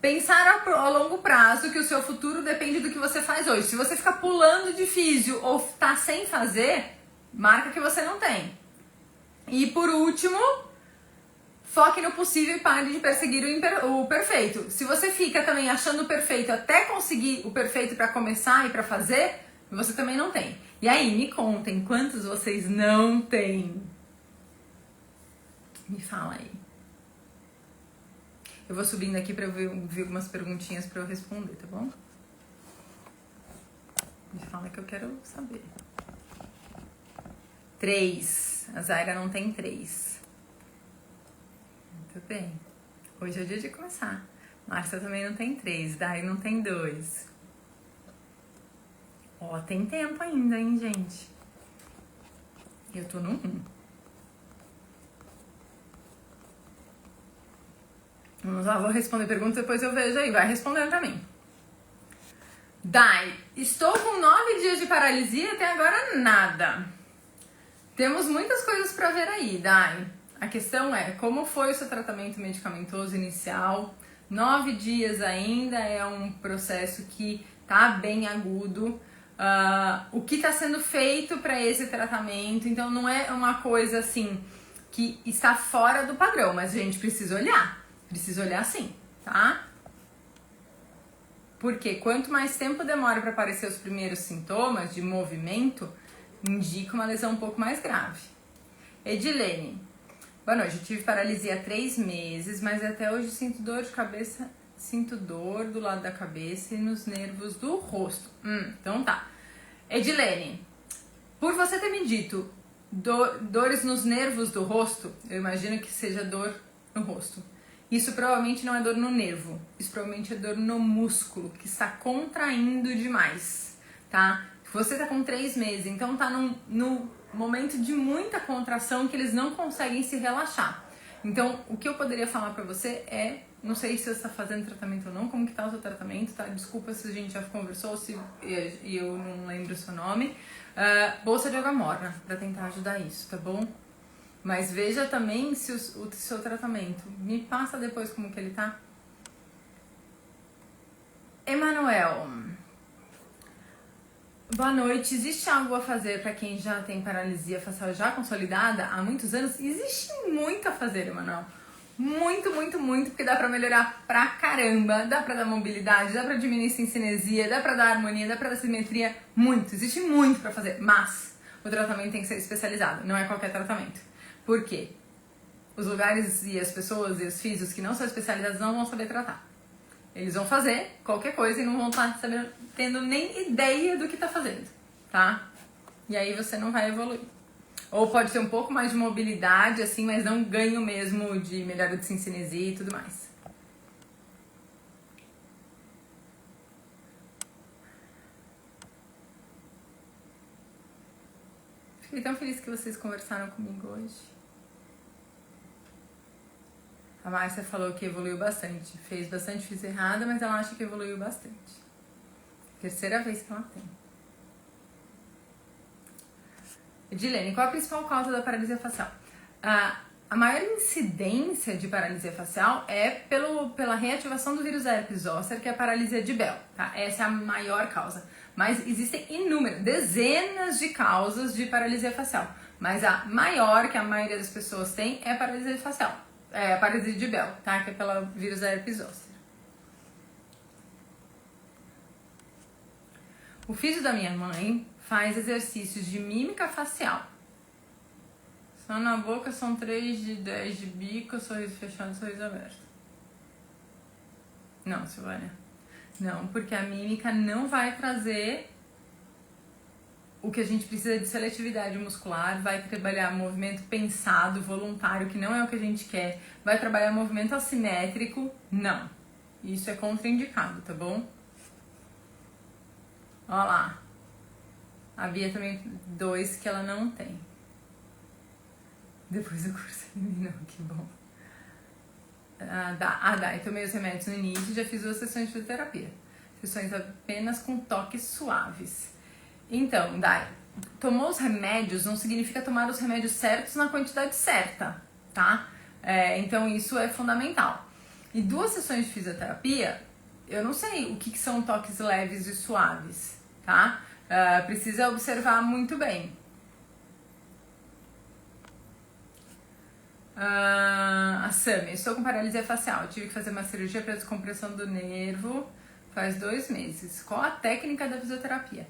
Pensar a longo prazo que o seu futuro depende do que você faz hoje. Se você ficar pulando de físio ou tá sem fazer, marca que você não tem. E por último, foque no possível e pare de perseguir o perfeito. Se você fica também achando o perfeito até conseguir o perfeito para começar e para fazer, você também não tem. E aí, me contem quantos vocês não têm. Me fala aí. Eu vou subindo aqui pra eu ver algumas perguntinhas pra eu responder, tá bom? Me fala que eu quero saber. 3. A Zaira não tem 3. Muito bem. Hoje é o dia de começar. Márcia também não tem 3. Dai não tem 2. Ó, tem tempo ainda, hein, gente? Eu tô no 1. Vamos lá, vou responder perguntas, depois eu vejo aí. Vai respondendo pra mim. Dai, estou com 9 dias de paralisia, até agora nada. Temos muitas coisas pra ver aí, Dai. A questão é, como foi o seu tratamento medicamentoso inicial? 9 dias ainda é um processo que tá bem agudo. O que está sendo feito para esse tratamento? Então não é uma coisa assim que está fora do padrão, mas a gente precisa olhar. Precisa olhar sim, tá? Porque quanto mais tempo demora para aparecer os primeiros sintomas de movimento, indica uma lesão um pouco mais grave. Edilene, boa noite, eu tive paralisia há 3 meses, mas até hoje sinto dor de cabeça, sinto dor do lado da cabeça e nos nervos do rosto. Então tá. Edilene, por você ter me dito dores nos nervos do rosto, eu imagino que seja dor no rosto. Isso provavelmente não é dor no nervo, isso provavelmente é dor no músculo, que está contraindo demais, tá? Você tá com 3 meses, então tá no momento de muita contração que eles não conseguem se relaxar. Então, o que eu poderia falar pra você é, não sei se você está fazendo tratamento ou não, como que tá o seu tratamento, tá? Desculpa se a gente já conversou e eu não lembro o seu nome. Bolsa de água morna, pra tentar ajudar isso, tá bom? Mas veja também se o seu tratamento, me passa depois como que ele tá. Emanuel, boa noite. Existe algo a fazer para quem já tem paralisia facial já consolidada há muitos anos? Existe muito a fazer, Emanuel. Muito, muito, muito, porque dá pra melhorar pra caramba. Dá pra dar mobilidade, dá pra diminuir cinesia, dá pra dar harmonia, dá pra dar simetria. Muito, existe muito pra fazer, mas o tratamento tem que ser especializado, não é qualquer tratamento. Por quê? Os lugares e as pessoas e os físicos que não são especializados não vão saber tratar. Eles vão fazer qualquer coisa e não vão estar tendo nem ideia do que tá fazendo, tá? E aí você não vai evoluir. Ou pode ter um pouco mais de mobilidade, assim, mas não ganho mesmo de melhora de cinesia e tudo mais. Fiquei tão feliz que vocês conversaram comigo hoje. A Márcia falou que evoluiu bastante. Fez bastante coisa errada, mas ela acha que evoluiu bastante. Terceira vez que ela tem. Edilene, qual a principal causa da paralisia facial? A maior incidência de paralisia facial é pela reativação do vírus herpes zoster, que é a paralisia de Bell, tá? Essa é a maior causa. Mas existem dezenas de causas de paralisia facial. Mas a maior, que a maioria das pessoas tem, é a paralisia facial. É a paralisia de Bell, tá? Que é pelo vírus herpes zoster. O filho da minha mãe faz exercícios de mímica facial. Só na boca são 3 de 10 de bico, sorriso fechado, sorriso aberto. Não, Silvânia. Não, porque a mímica não vai trazer o que a gente precisa de seletividade muscular, vai trabalhar movimento pensado, voluntário, que não é o que a gente quer, vai trabalhar movimento assimétrico, não. Isso é contraindicado, tá bom? Olha lá. A Bia também 2 que ela não tem. Depois do curso não, que bom. Dai, tomei os remédios no início e já fiz 2 sessões de fisioterapia. Sessões apenas com toques suaves. Então, Dai, tomou os remédios não significa tomar os remédios certos na quantidade certa, tá? Então isso é fundamental. E 2 sessões de fisioterapia, eu não sei o que são toques leves e suaves, tá? Precisa observar muito bem. A Sami, estou com paralisia facial, tive que fazer uma cirurgia para descompressão do nervo faz 2 meses. Qual a técnica da fisioterapia?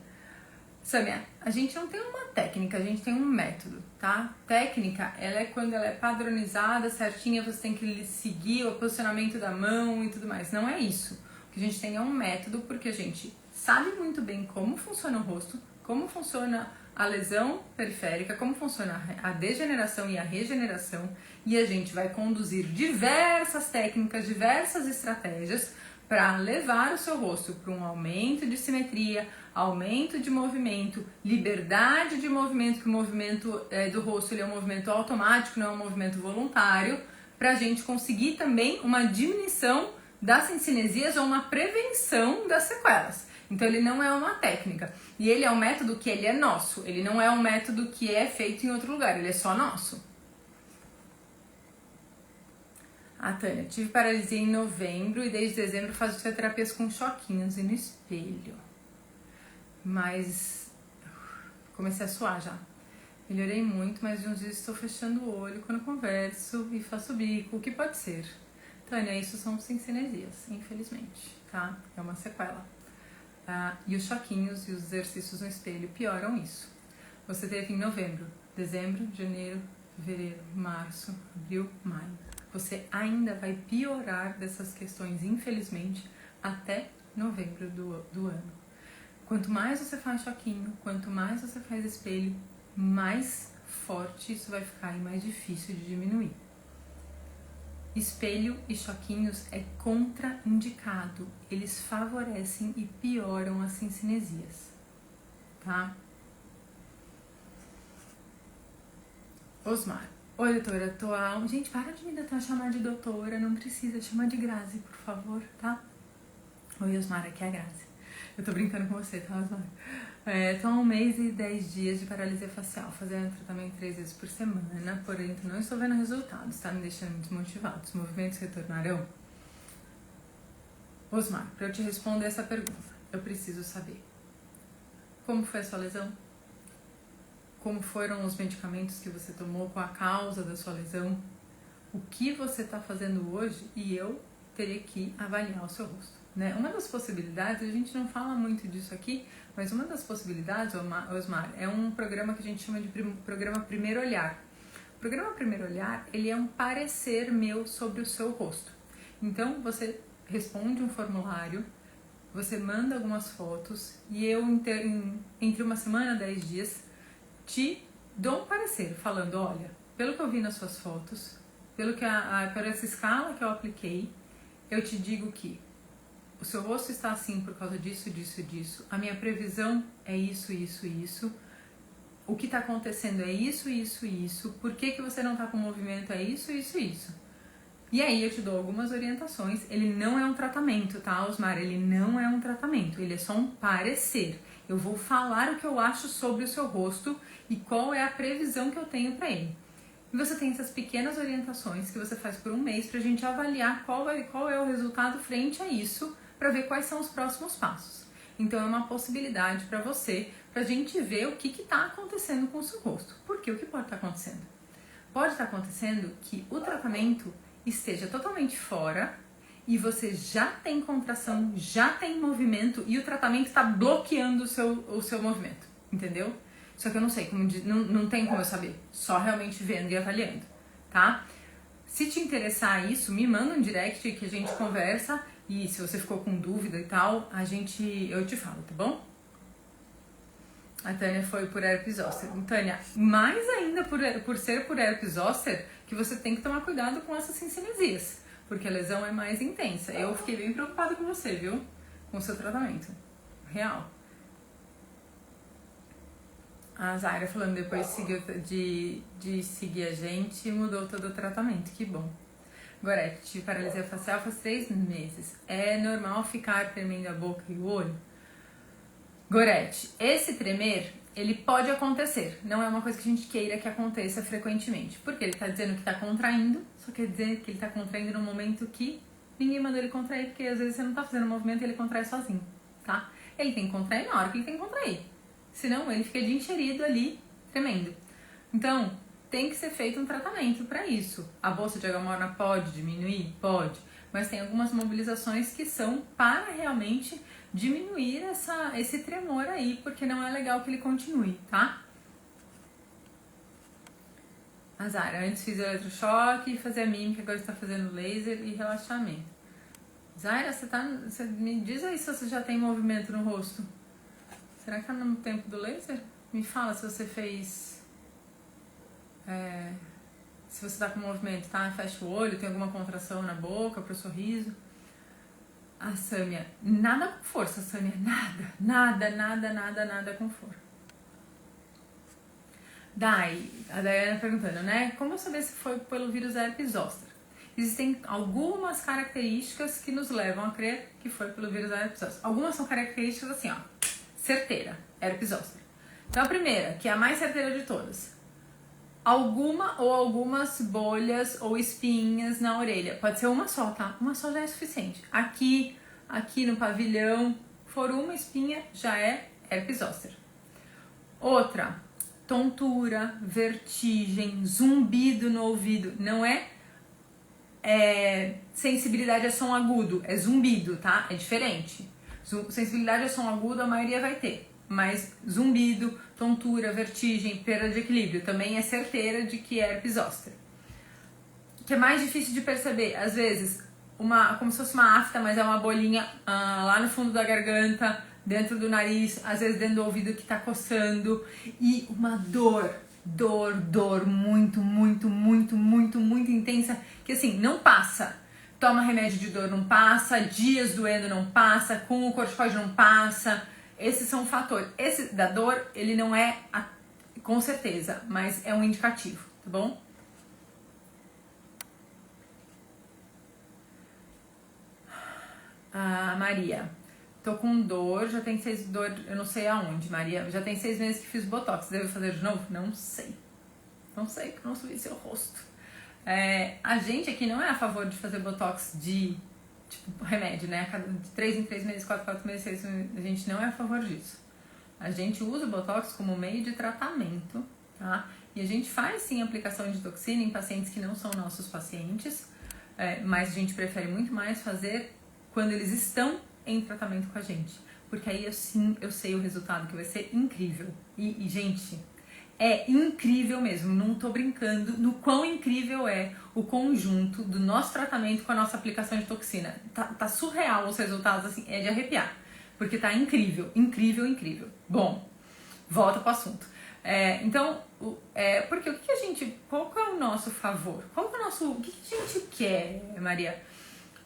Sami, a gente não tem uma técnica, a gente tem um método, tá? Técnica, ela é quando ela é padronizada, certinha, você tem que seguir o posicionamento da mão e tudo mais. Não é isso. O que a gente tem é um método, porque a gente sabe muito bem como funciona o rosto, como funciona a lesão periférica, como funciona a degeneração e a regeneração, e a gente vai conduzir diversas técnicas, diversas estratégias para levar o seu rosto para um aumento de simetria, aumento de movimento, liberdade de movimento, que o movimento do rosto ele é um movimento automático, não é um movimento voluntário, para a gente conseguir também uma diminuição das cinesias ou uma prevenção das sequelas. Então ele não é uma técnica. E ele é um método que ele é nosso. Ele não é um método que é feito em outro lugar. Ele é só nosso. Tânia, tive paralisia em novembro e desde dezembro faço fisioterapia com choquinhos e no espelho. Mas comecei a suar já. Melhorei muito, mas de uns dias estou fechando o olho quando converso e faço bico. O que pode ser? Tânia, isso são cinesias, infelizmente, tá? É uma sequela. E os choquinhos e os exercícios no espelho pioram isso. Você teve em novembro, dezembro, janeiro, fevereiro, março, abril, maio. Você ainda vai piorar dessas questões, infelizmente, até novembro do ano. Quanto mais você faz choquinho, quanto mais você faz espelho, mais forte isso vai ficar e mais difícil de diminuir. Espelho e choquinhos é contraindicado, eles favorecem e pioram as cinesias, tá? Osmar. Oi, doutora atual. Gente, para de me tentar chamar de doutora, não precisa chamar de Grazi, por favor, tá? Oi, Osmar, aqui é a Grazi. Eu tô brincando com você, tá, Osmar? Tô há 1 mês e 10 dias de paralisia facial, fazendo tratamento 3 vezes por semana, porém não estou vendo resultados, tá me deixando desmotivado. Os movimentos retornarão? Osmar, para eu te responder essa pergunta, eu preciso saber como foi a sua lesão, como foram os medicamentos que você tomou, qual a causa da sua lesão, o que você está fazendo hoje, e eu teria que avaliar o seu rosto, né? Uma das possibilidades, a gente não fala muito disso aqui, mas uma das possibilidades, Osmar, é um programa que a gente chama de programa Primeiro Olhar. O programa Primeiro Olhar, ele é um parecer meu sobre o seu rosto. Então, você responde um formulário, você manda algumas fotos e eu, entre 1 semana e 10 dias, te dou um parecer falando, olha, pelo que eu vi nas suas fotos, por essa escala que eu apliquei, eu te digo que o seu rosto está assim por causa disso, disso, disso, a minha previsão é isso, isso, isso, o que está acontecendo é isso, isso, isso, por que você não está com movimento é isso, isso, isso. E aí eu te dou algumas orientações. Ele não é um tratamento, tá, Osmar? Ele não é um tratamento, ele é só um parecer. Eu vou falar o que eu acho sobre o seu rosto e qual é a previsão que eu tenho para ele. E você tem essas pequenas orientações que você faz por 1 mês pra gente avaliar qual é o resultado frente a isso, para ver quais são os próximos passos. Então é uma possibilidade para você, pra gente ver o que está acontecendo com o seu rosto. Porque o que pode estar acontecendo? Pode estar acontecendo que o tratamento esteja totalmente fora e você já tem contração, já tem movimento e o tratamento está bloqueando o seu movimento, entendeu? Só que eu não sei, não tem como eu saber, só realmente vendo e avaliando, tá? Se te interessar isso, me manda um direct que a gente conversa e se você ficou com dúvida e tal, eu te falo, tá bom? A Tânia foi por herpes zoster. Tânia, mais ainda por ser por herpes zoster, que você tem que tomar cuidado com essas cincinesias, porque a lesão é mais intensa. Eu fiquei bem preocupada com você, viu? Com o seu tratamento. Real. A Zaira falando, depois de seguir a gente, mudou todo o tratamento. Que bom. Gorete, tive paralisia facial faz 3 meses. É normal ficar tremendo a boca e o olho? Gorete, esse tremer, ele pode acontecer, não é uma coisa que a gente queira que aconteça frequentemente, porque ele está dizendo que está contraindo, só quer dizer que ele está contraindo no momento que ninguém mandou ele contrair, porque às vezes você não está fazendo movimento e ele contrai sozinho, tá? Ele tem que contrair na hora que ele tem que contrair, senão ele fica de enxerido ali, tremendo. Então, tem que ser feito um tratamento para isso. A bolsa de agamorna pode diminuir? Pode, mas tem algumas mobilizações que são para realmente diminuir esse tremor aí, porque não é legal que ele continue, tá? A Zara, antes fiz eletrochoque, fazia mímica, agora está fazendo laser e relaxamento. Zara, você me diz aí se você já tem movimento no rosto. Será que tá no tempo do laser? Me fala se você fez... se você tá com movimento, tá? Fecha o olho, tem alguma contração na boca pro sorriso. A Sâmia, nada com força, Sâmia, nada com força. A Daiane perguntando, né? Como eu saber se foi pelo vírus herpes zoster? Existem algumas características que nos levam a crer que foi pelo vírus herpes zoster. Algumas são características assim, ó, certeira, herpes zoster. Então a primeira, que é a mais certeira de todas, alguma ou algumas bolhas ou espinhas na orelha. Pode ser uma só, tá? Uma só já é suficiente. Aqui no pavilhão, for uma espinha, já é herpes zoster. Outra, tontura, vertigem, zumbido no ouvido. Não é sensibilidade a som agudo, é zumbido, tá? É diferente. Sensibilidade a som agudo a maioria vai ter, mas zumbido, tontura, vertigem, perda de equilíbrio também é certeira de que é herpes zoster. O que é mais difícil de perceber, às vezes, como se fosse uma afta, mas é uma bolinha lá no fundo da garganta, dentro do nariz, às vezes dentro do ouvido que tá coçando, e uma dor muito intensa, que assim, não passa. Toma remédio de dor, não passa, dias doendo, não passa, com o corticoide não passa. Esses são fatores. Esse da dor, ele não é com certeza, mas é um indicativo, tá bom? Ah, Maria, tô com dor, já tem 6 dor, eu não sei aonde, Maria, já tem 6 meses que fiz botox, devo fazer de novo? Não sei, porque eu não vi seu rosto. A gente aqui não é a favor de fazer botox de tipo remédio, né? De 3 em 3 meses, 4 em 4 meses, 6 meses, a gente não é a favor disso. A gente usa o botox como meio de tratamento, tá? E a gente faz sim aplicação de toxina em pacientes que não são nossos pacientes, mas a gente prefere muito mais fazer quando eles estão em tratamento com a gente. Porque aí eu sei o resultado que vai ser incrível. E gente, é incrível mesmo, não tô brincando no quão incrível é o conjunto do nosso tratamento com a nossa aplicação de toxina. Tá surreal os resultados, assim, é de arrepiar. Porque tá incrível, incrível, incrível. Bom, volta pro assunto. Então, porque o que a gente, qual que é o nosso favor? O que a gente quer, Maria?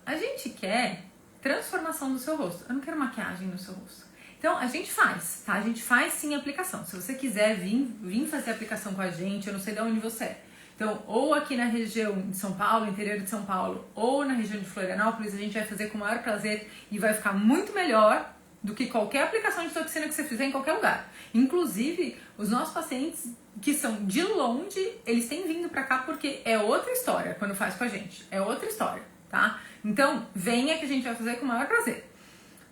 A gente quer transformação do seu rosto. Eu não quero maquiagem no seu rosto. Então, a gente faz, tá? A gente faz sim a aplicação. Se você quiser vir fazer a aplicação com a gente, eu não sei de onde você é. Então, ou aqui na região de São Paulo, interior de São Paulo, ou na região de Florianópolis, a gente vai fazer com o maior prazer e vai ficar muito melhor do que qualquer aplicação de toxina que você fizer em qualquer lugar. Inclusive, os nossos pacientes que são de longe, eles têm vindo pra cá porque é outra história quando faz com a gente. É outra história, tá? Então, venha que a gente vai fazer com o maior prazer.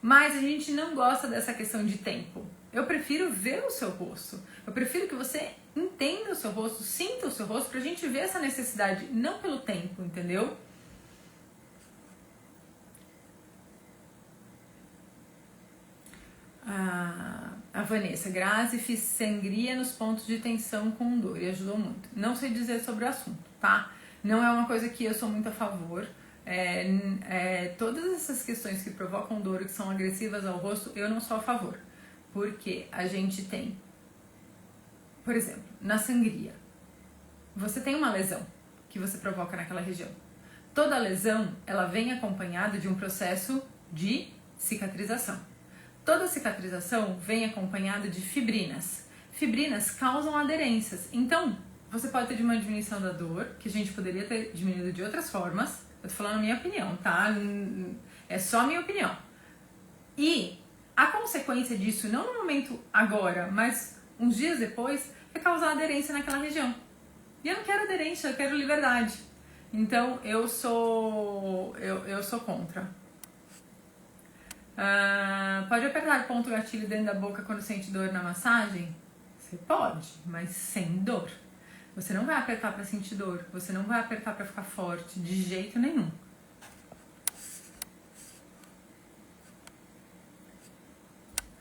Mas a gente não gosta dessa questão de tempo. Eu prefiro ver o seu rosto. Eu prefiro que você entenda o seu rosto, sinta o seu rosto, pra gente ver essa necessidade, não pelo tempo, entendeu? A Vanessa, Grazi, fiz sangria nos pontos de tensão com dor e ajudou muito. Não sei dizer sobre o assunto, tá? Não é uma coisa que eu sou muito a favor. Todas essas questões que provocam dor e que são agressivas ao rosto, eu não sou a favor. Porque a gente tem, por exemplo, na sangria, você tem uma lesão que você provoca naquela região. Toda lesão, ela vem acompanhada de um processo de cicatrização. Toda cicatrização vem acompanhada de fibrinas. Fibrinas causam aderências. Então, você pode ter uma diminuição da dor, que a gente poderia ter diminuído de outras formas. Eu tô falando a minha opinião, tá? É só a minha opinião. E a consequência disso, não no momento agora, mas uns dias depois, é causar aderência naquela região. E eu não quero aderência, eu quero liberdade. Então, eu sou contra. Pode apertar ponto gatilho dentro da boca quando sente dor na massagem? Você pode, mas sem dor. Você não vai apertar pra sentir dor, você não vai apertar pra ficar forte, de jeito nenhum.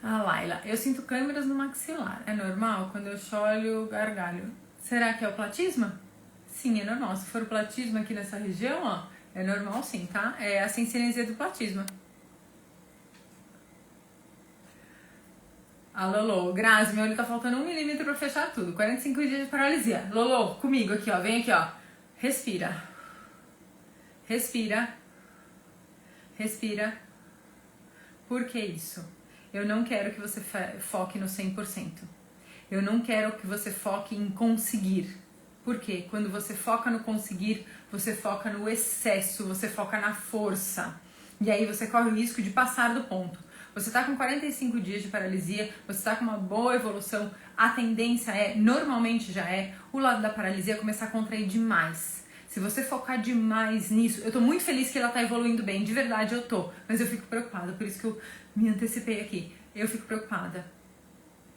Laila, eu sinto câimbras no maxilar. É normal? Quando eu choro, gargalho. Será que é o platisma? Sim, é normal. Se for o platisma aqui nessa região, ó, é normal sim, tá? É a sensinesia do platisma. Lolo, Grazi, meu olho tá faltando 1 milímetro pra fechar tudo. 45 dias de paralisia. Lolo, comigo aqui, ó. Vem aqui, ó. Respira. Respira. Respira. Por que isso? Eu não quero que você foque no 100%. Eu não quero que você foque em conseguir. Por quê? Quando você foca no conseguir, você foca no excesso, você foca na força. E aí você corre o risco de passar do ponto. Você está com 45 dias de paralisia, você está com uma boa evolução, a tendência normalmente já o lado da paralisia começar a contrair demais. Se você focar demais nisso, eu tô muito feliz que ela tá evoluindo bem, de verdade eu tô, mas eu fico preocupada, por isso que eu me antecipei aqui. Eu fico preocupada.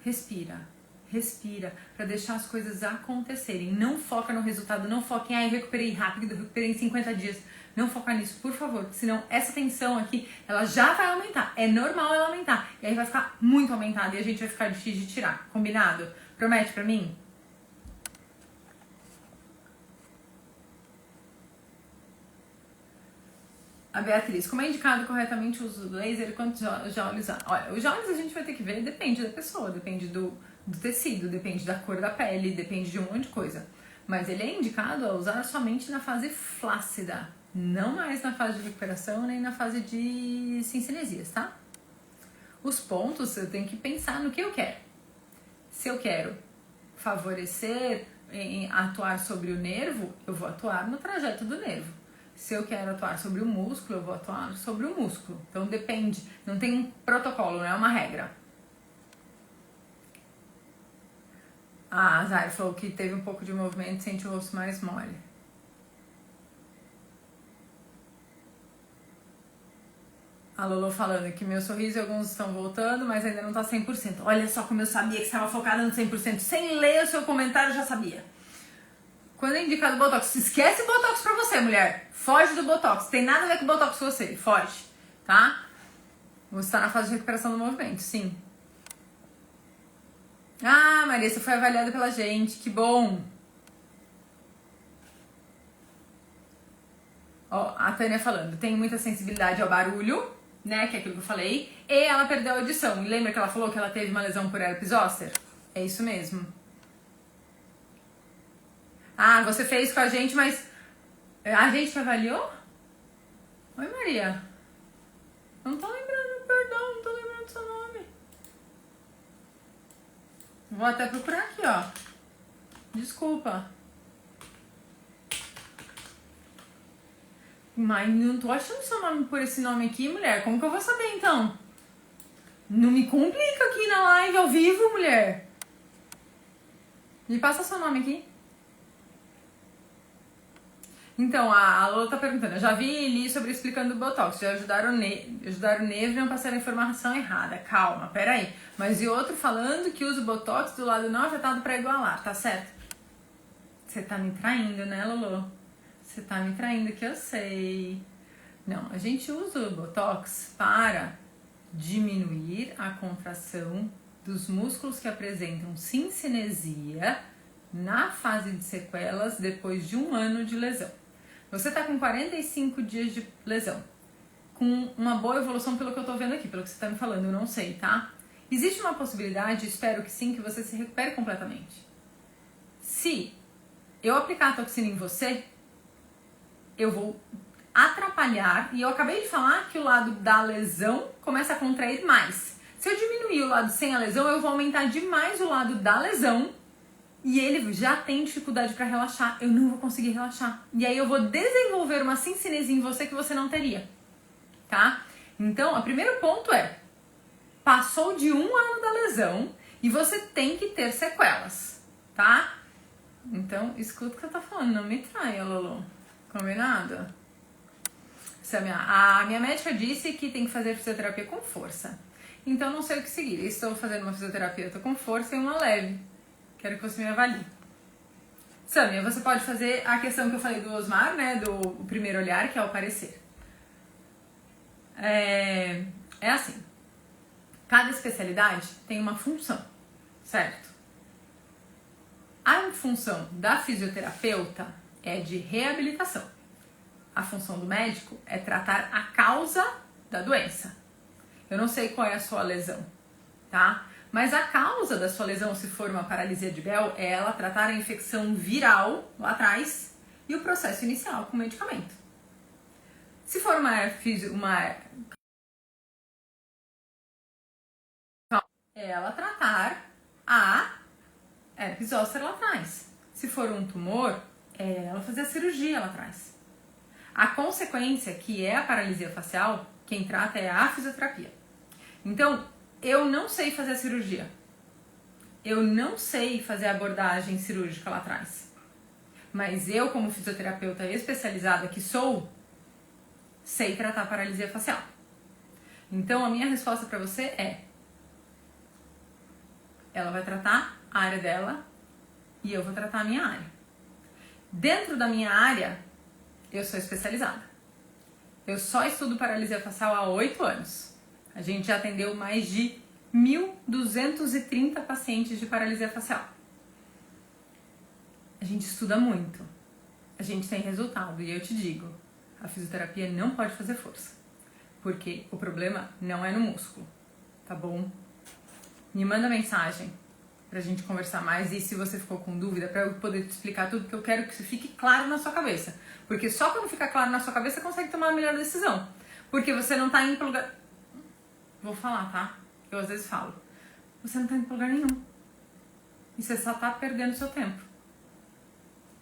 Respira, respira, pra deixar as coisas acontecerem. Não foca no resultado, não foca em, eu recuperei rápido, eu recuperei em 50 dias. Não focar nisso, por favor, senão essa tensão aqui, ela já vai aumentar. É normal ela aumentar, e aí vai ficar muito aumentada e a gente vai ficar difícil de tirar, combinado? Promete pra mim? A Beatriz, como é indicado corretamente o uso do laser e quantos jólios há? Olha, os jólios a gente vai ter que ver, depende da pessoa, depende do tecido, depende da cor da pele, depende de um monte de coisa. Mas ele é indicado a usar somente na fase flácida, não mais na fase de recuperação nem na fase de cincinesias, tá? Os pontos eu tenho que pensar no que eu quero. Se eu quero favorecer em atuar sobre o nervo, eu vou atuar no trajeto do nervo. Se eu quero atuar sobre o músculo, eu vou atuar sobre o músculo. Então depende, não tem um protocolo, não é uma regra. A Zay falou que teve um pouco de movimento e sente o rosto mais mole. A Lolo falando que meu sorriso e alguns estão voltando, mas ainda não tá 100%. Olha só como eu sabia que estava focada no 100%. Sem ler o seu comentário, eu já sabia. Quando é indicado Botox, esquece Botox pra você, mulher. Foge do Botox. Tem nada a ver com Botox com você. Foge, tá? Você está na fase de recuperação do movimento, sim. Ah, Maria, você foi avaliada pela gente. Que bom. Ó, a Tânia falando. Tem muita sensibilidade ao barulho, né? Que é aquilo que eu falei. E ela perdeu a audição. E lembra que ela falou que ela teve uma lesão por herpes zoster? É isso mesmo. Ah, você fez com a gente, mas a gente que avaliou? Oi, Maria. Não tô lembrando, perdão, não tô lembrando do seu nome. Vou até procurar aqui, ó. Desculpa. Mas não tô achando seu nome por esse nome aqui, mulher. Como que eu vou saber, então? Não me complica aqui na live, ao vivo, mulher. Me passa seu nome aqui. Então, a Lola tá perguntando, eu já vi e li sobre explicando o Botox, já ajudaram o nervo e não passaram a informação errada. Calma, peraí. Mas e outro falando que usa o Botox do lado não afetado pra igualar, tá certo? Você tá me traindo, né, Lolo? Você tá me traindo que eu sei. Não, a gente usa o Botox para diminuir a contração dos músculos que apresentam cinecinesia na fase de sequelas depois de 1 ano de lesão. Você tá com 45 dias de lesão, com uma boa evolução pelo que eu tô vendo aqui, pelo que você tá me falando, eu não sei, tá? Existe uma possibilidade, espero que sim, que você se recupere completamente. Se eu aplicar a toxina em você, eu vou atrapalhar, e eu acabei de falar que o lado da lesão começa a contrair mais. Se eu diminuir o lado sem a lesão, eu vou aumentar demais o lado da lesão, e ele já tem dificuldade para relaxar, eu não vou conseguir relaxar. E aí eu vou desenvolver uma cinecinesia em você que você não teria, tá? Então, o primeiro ponto é, passou de 1 ano da lesão e você tem que ter sequelas, tá? Então, escuta o que eu tô falando, não me traia, Lolo. Combinado? A minha médica disse que tem que fazer fisioterapia com força. Então, não sei o que seguir. Estou fazendo uma fisioterapia com força e uma leve. Quero que você me avalie. Samia, você pode fazer a questão que eu falei do Osmar, né? Do primeiro olhar, que é o parecer. É assim. Cada especialidade tem uma função, certo? A função da fisioterapeuta é de reabilitação. A função do médico é tratar a causa da doença. Eu não sei qual é a sua lesão, tá? Mas a causa da sua lesão, se for uma paralisia de Bell, é ela tratar a infecção viral lá atrás e o processo inicial com medicamento. Se for ela tratar a herpes zoster lá atrás. Se for um tumor, ela fazer a cirurgia lá atrás. A consequência, que é a paralisia facial, quem trata é a fisioterapia. Então, eu não sei fazer a cirurgia. Eu não sei fazer a abordagem cirúrgica lá atrás. Mas eu, como fisioterapeuta especializada que sou, sei tratar a paralisia facial. Então, a minha resposta para você é: ela vai tratar a área dela e eu vou tratar a minha área. Dentro da minha área, eu sou especializada. Eu só estudo paralisia facial há 8 anos. A gente já atendeu mais de 1.230 pacientes de paralisia facial. A gente estuda muito. A gente tem resultado. E eu te digo, a fisioterapia não pode fazer força. Porque o problema não é no músculo, tá bom? Me manda mensagem pra gente conversar mais, e se você ficou com dúvida, pra eu poder te explicar tudo, porque eu quero que isso fique claro na sua cabeça. Porque só quando ficar claro na sua cabeça, você consegue tomar a melhor decisão. Porque você não tá indo pro lugar... Vou falar, tá? Eu às vezes falo. Você não tá indo pra lugar nenhum. E você só tá perdendo seu tempo.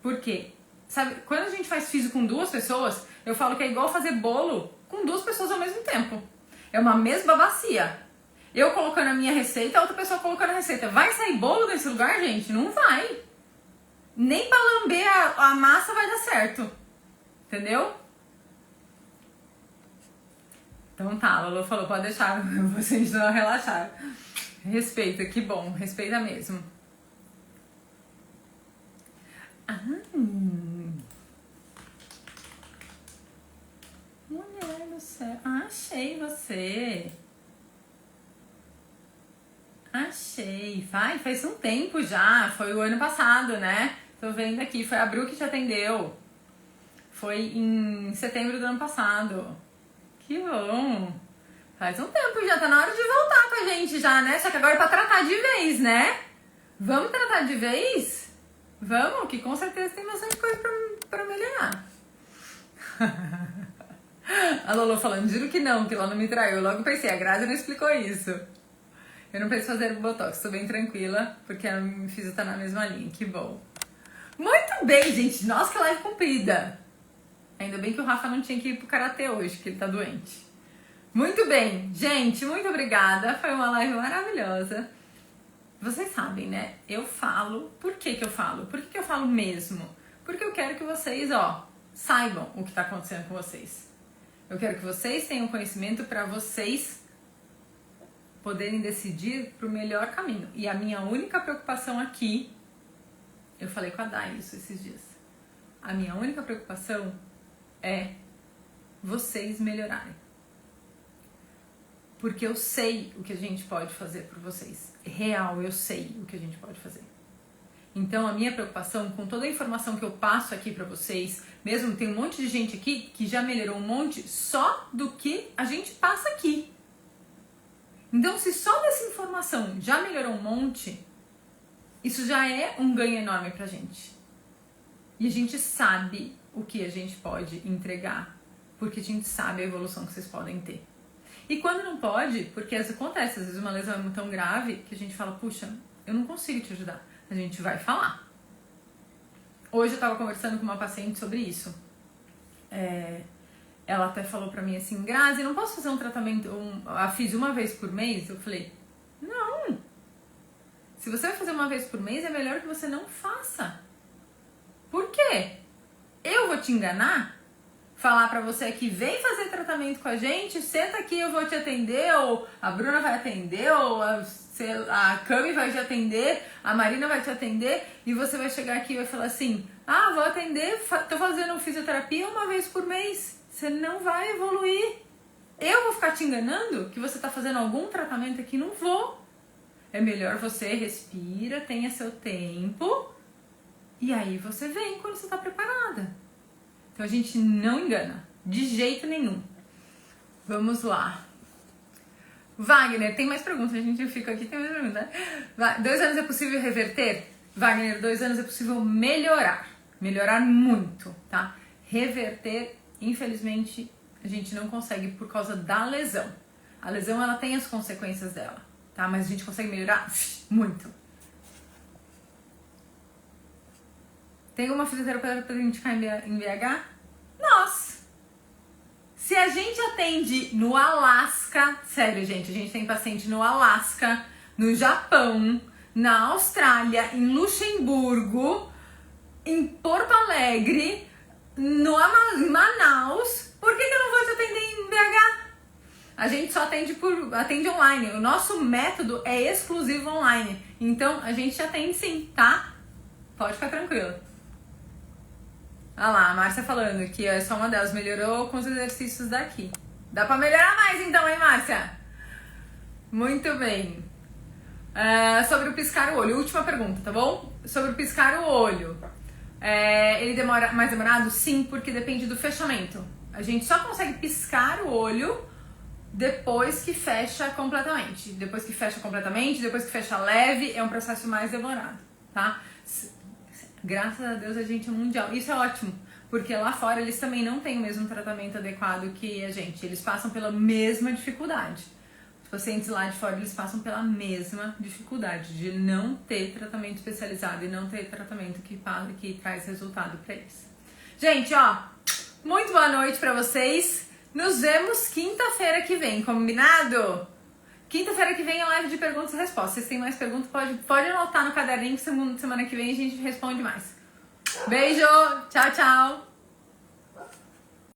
Por quê? Sabe, quando a gente faz físico com 2 pessoas, eu falo que é igual fazer bolo com 2 pessoas ao mesmo tempo. É uma mesma bacia. Eu colocando a minha receita, a outra pessoa colocando a receita. Vai sair bolo desse lugar, gente? Não vai. Nem pra lamber a massa vai dar certo. Entendeu? Então tá, a Lolo falou, pode deixar, vocês não relaxaram. Respeita, que bom, respeita mesmo. Mulher do céu, achei você. Achei, faz um tempo já, foi o ano passado, né? Tô vendo aqui, foi a Bru que te atendeu. Foi em setembro do ano passado. Que bom. Faz um tempo já, tá na hora de voltar com a gente já, né? Só que agora é pra tratar de vez, né? Vamos tratar de vez? Vamos, que com certeza tem bastante coisa pra melhorar. A Lolo falando, juro que ela não me traiu. Eu logo pensei, a Grazi não explicou isso. Eu não penso fazer botox, tô bem tranquila, porque a minha fisio tá na mesma linha, que bom. Muito bem, gente, nossa, que live comprida. Ainda bem que o Rafa não tinha que ir pro karatê hoje, que ele tá doente. Muito bem, gente, muito obrigada, foi uma live maravilhosa. Vocês sabem, né, eu falo, por que eu falo? Por que eu falo mesmo? Porque eu quero que vocês, saibam o que tá acontecendo com vocês. Eu quero que vocês tenham conhecimento para vocês poderem decidir pro melhor caminho. E a minha única preocupação aqui, eu falei com a Dai isso esses dias, a minha única preocupação é vocês melhorarem. Porque eu sei o que a gente pode fazer por vocês. Real, eu sei o que a gente pode fazer. Então, a minha preocupação, com toda a informação que eu passo aqui pra vocês, mesmo tem um monte de gente aqui que já melhorou um monte só do que a gente passa aqui. Então, se só dessa informação já melhorou um monte, isso já é um ganho enorme pra gente. E a gente sabe o que a gente pode entregar, porque a gente sabe a evolução que vocês podem ter. E quando não pode, porque acontece, às vezes uma lesão é tão grave que a gente fala, puxa, eu não consigo te ajudar. A gente vai falar. Hoje eu tava conversando com uma paciente sobre isso. Ela até falou pra mim assim, Grazi, não posso fazer um tratamento, a fisio uma vez por mês? Eu falei, não. Se você vai fazer uma vez por mês, é melhor que você não faça. Por quê? Eu vou te enganar? Falar pra você que vem fazer tratamento com a gente, senta aqui, eu vou te atender, ou a Bruna vai atender, ou a Cami vai te atender, a Marina vai te atender, e você vai chegar aqui e vai falar assim, vou atender, tô fazendo fisioterapia uma vez por mês. Você não vai evoluir. Eu vou ficar te enganando que você tá fazendo algum tratamento aqui? Não vou. É melhor você respira, tenha seu tempo, e aí você vem quando você tá preparada. Então a gente não engana, de jeito nenhum. Vamos lá. Wagner, tem mais perguntas, a gente fica aqui, tem mais perguntas. 2 anos é possível reverter? Wagner, 2 anos é possível melhorar. Melhorar muito, tá? Reverter, infelizmente, a gente não consegue por causa da lesão. A lesão, ela tem as consequências dela, tá? Mas a gente consegue melhorar muito. Tem uma fisioterapeuta pra indicar em BH? Nós! Se a gente atende no Alasca, sério, gente, a gente tem paciente no Alasca, no Japão, na Austrália, em Luxemburgo, em Porto Alegre, em Manaus, por que eu não vou te atender em BH? A gente só atende online. O nosso método é exclusivo online. Então, a gente atende sim, tá? Pode ficar tranquilo. Olha lá, a Márcia falando que é só uma delas, melhorou com os exercícios daqui. Dá pra melhorar mais então, hein, Márcia? Muito bem. Sobre o piscar o olho, última pergunta, tá bom? Sobre o piscar o olho. Ele demora mais demorado? Sim, porque depende do fechamento. A gente só consegue piscar o olho depois que fecha completamente. Depois que fecha leve, é um processo mais demorado, tá? Graças a Deus a gente é mundial. Isso é ótimo, porque lá fora eles também não têm o mesmo tratamento adequado que a gente. Eles passam pela mesma dificuldade. Os pacientes lá de fora, eles passam pela mesma dificuldade de não ter tratamento especializado e não ter tratamento que traz resultado para eles. Gente, ó, muito boa noite para vocês. Nos vemos quinta-feira que vem, combinado? Quinta-feira que vem é live de perguntas e respostas. Se vocês têm mais perguntas, pode anotar no caderninho que semana que vem a gente responde mais. Beijo, tchau, tchau.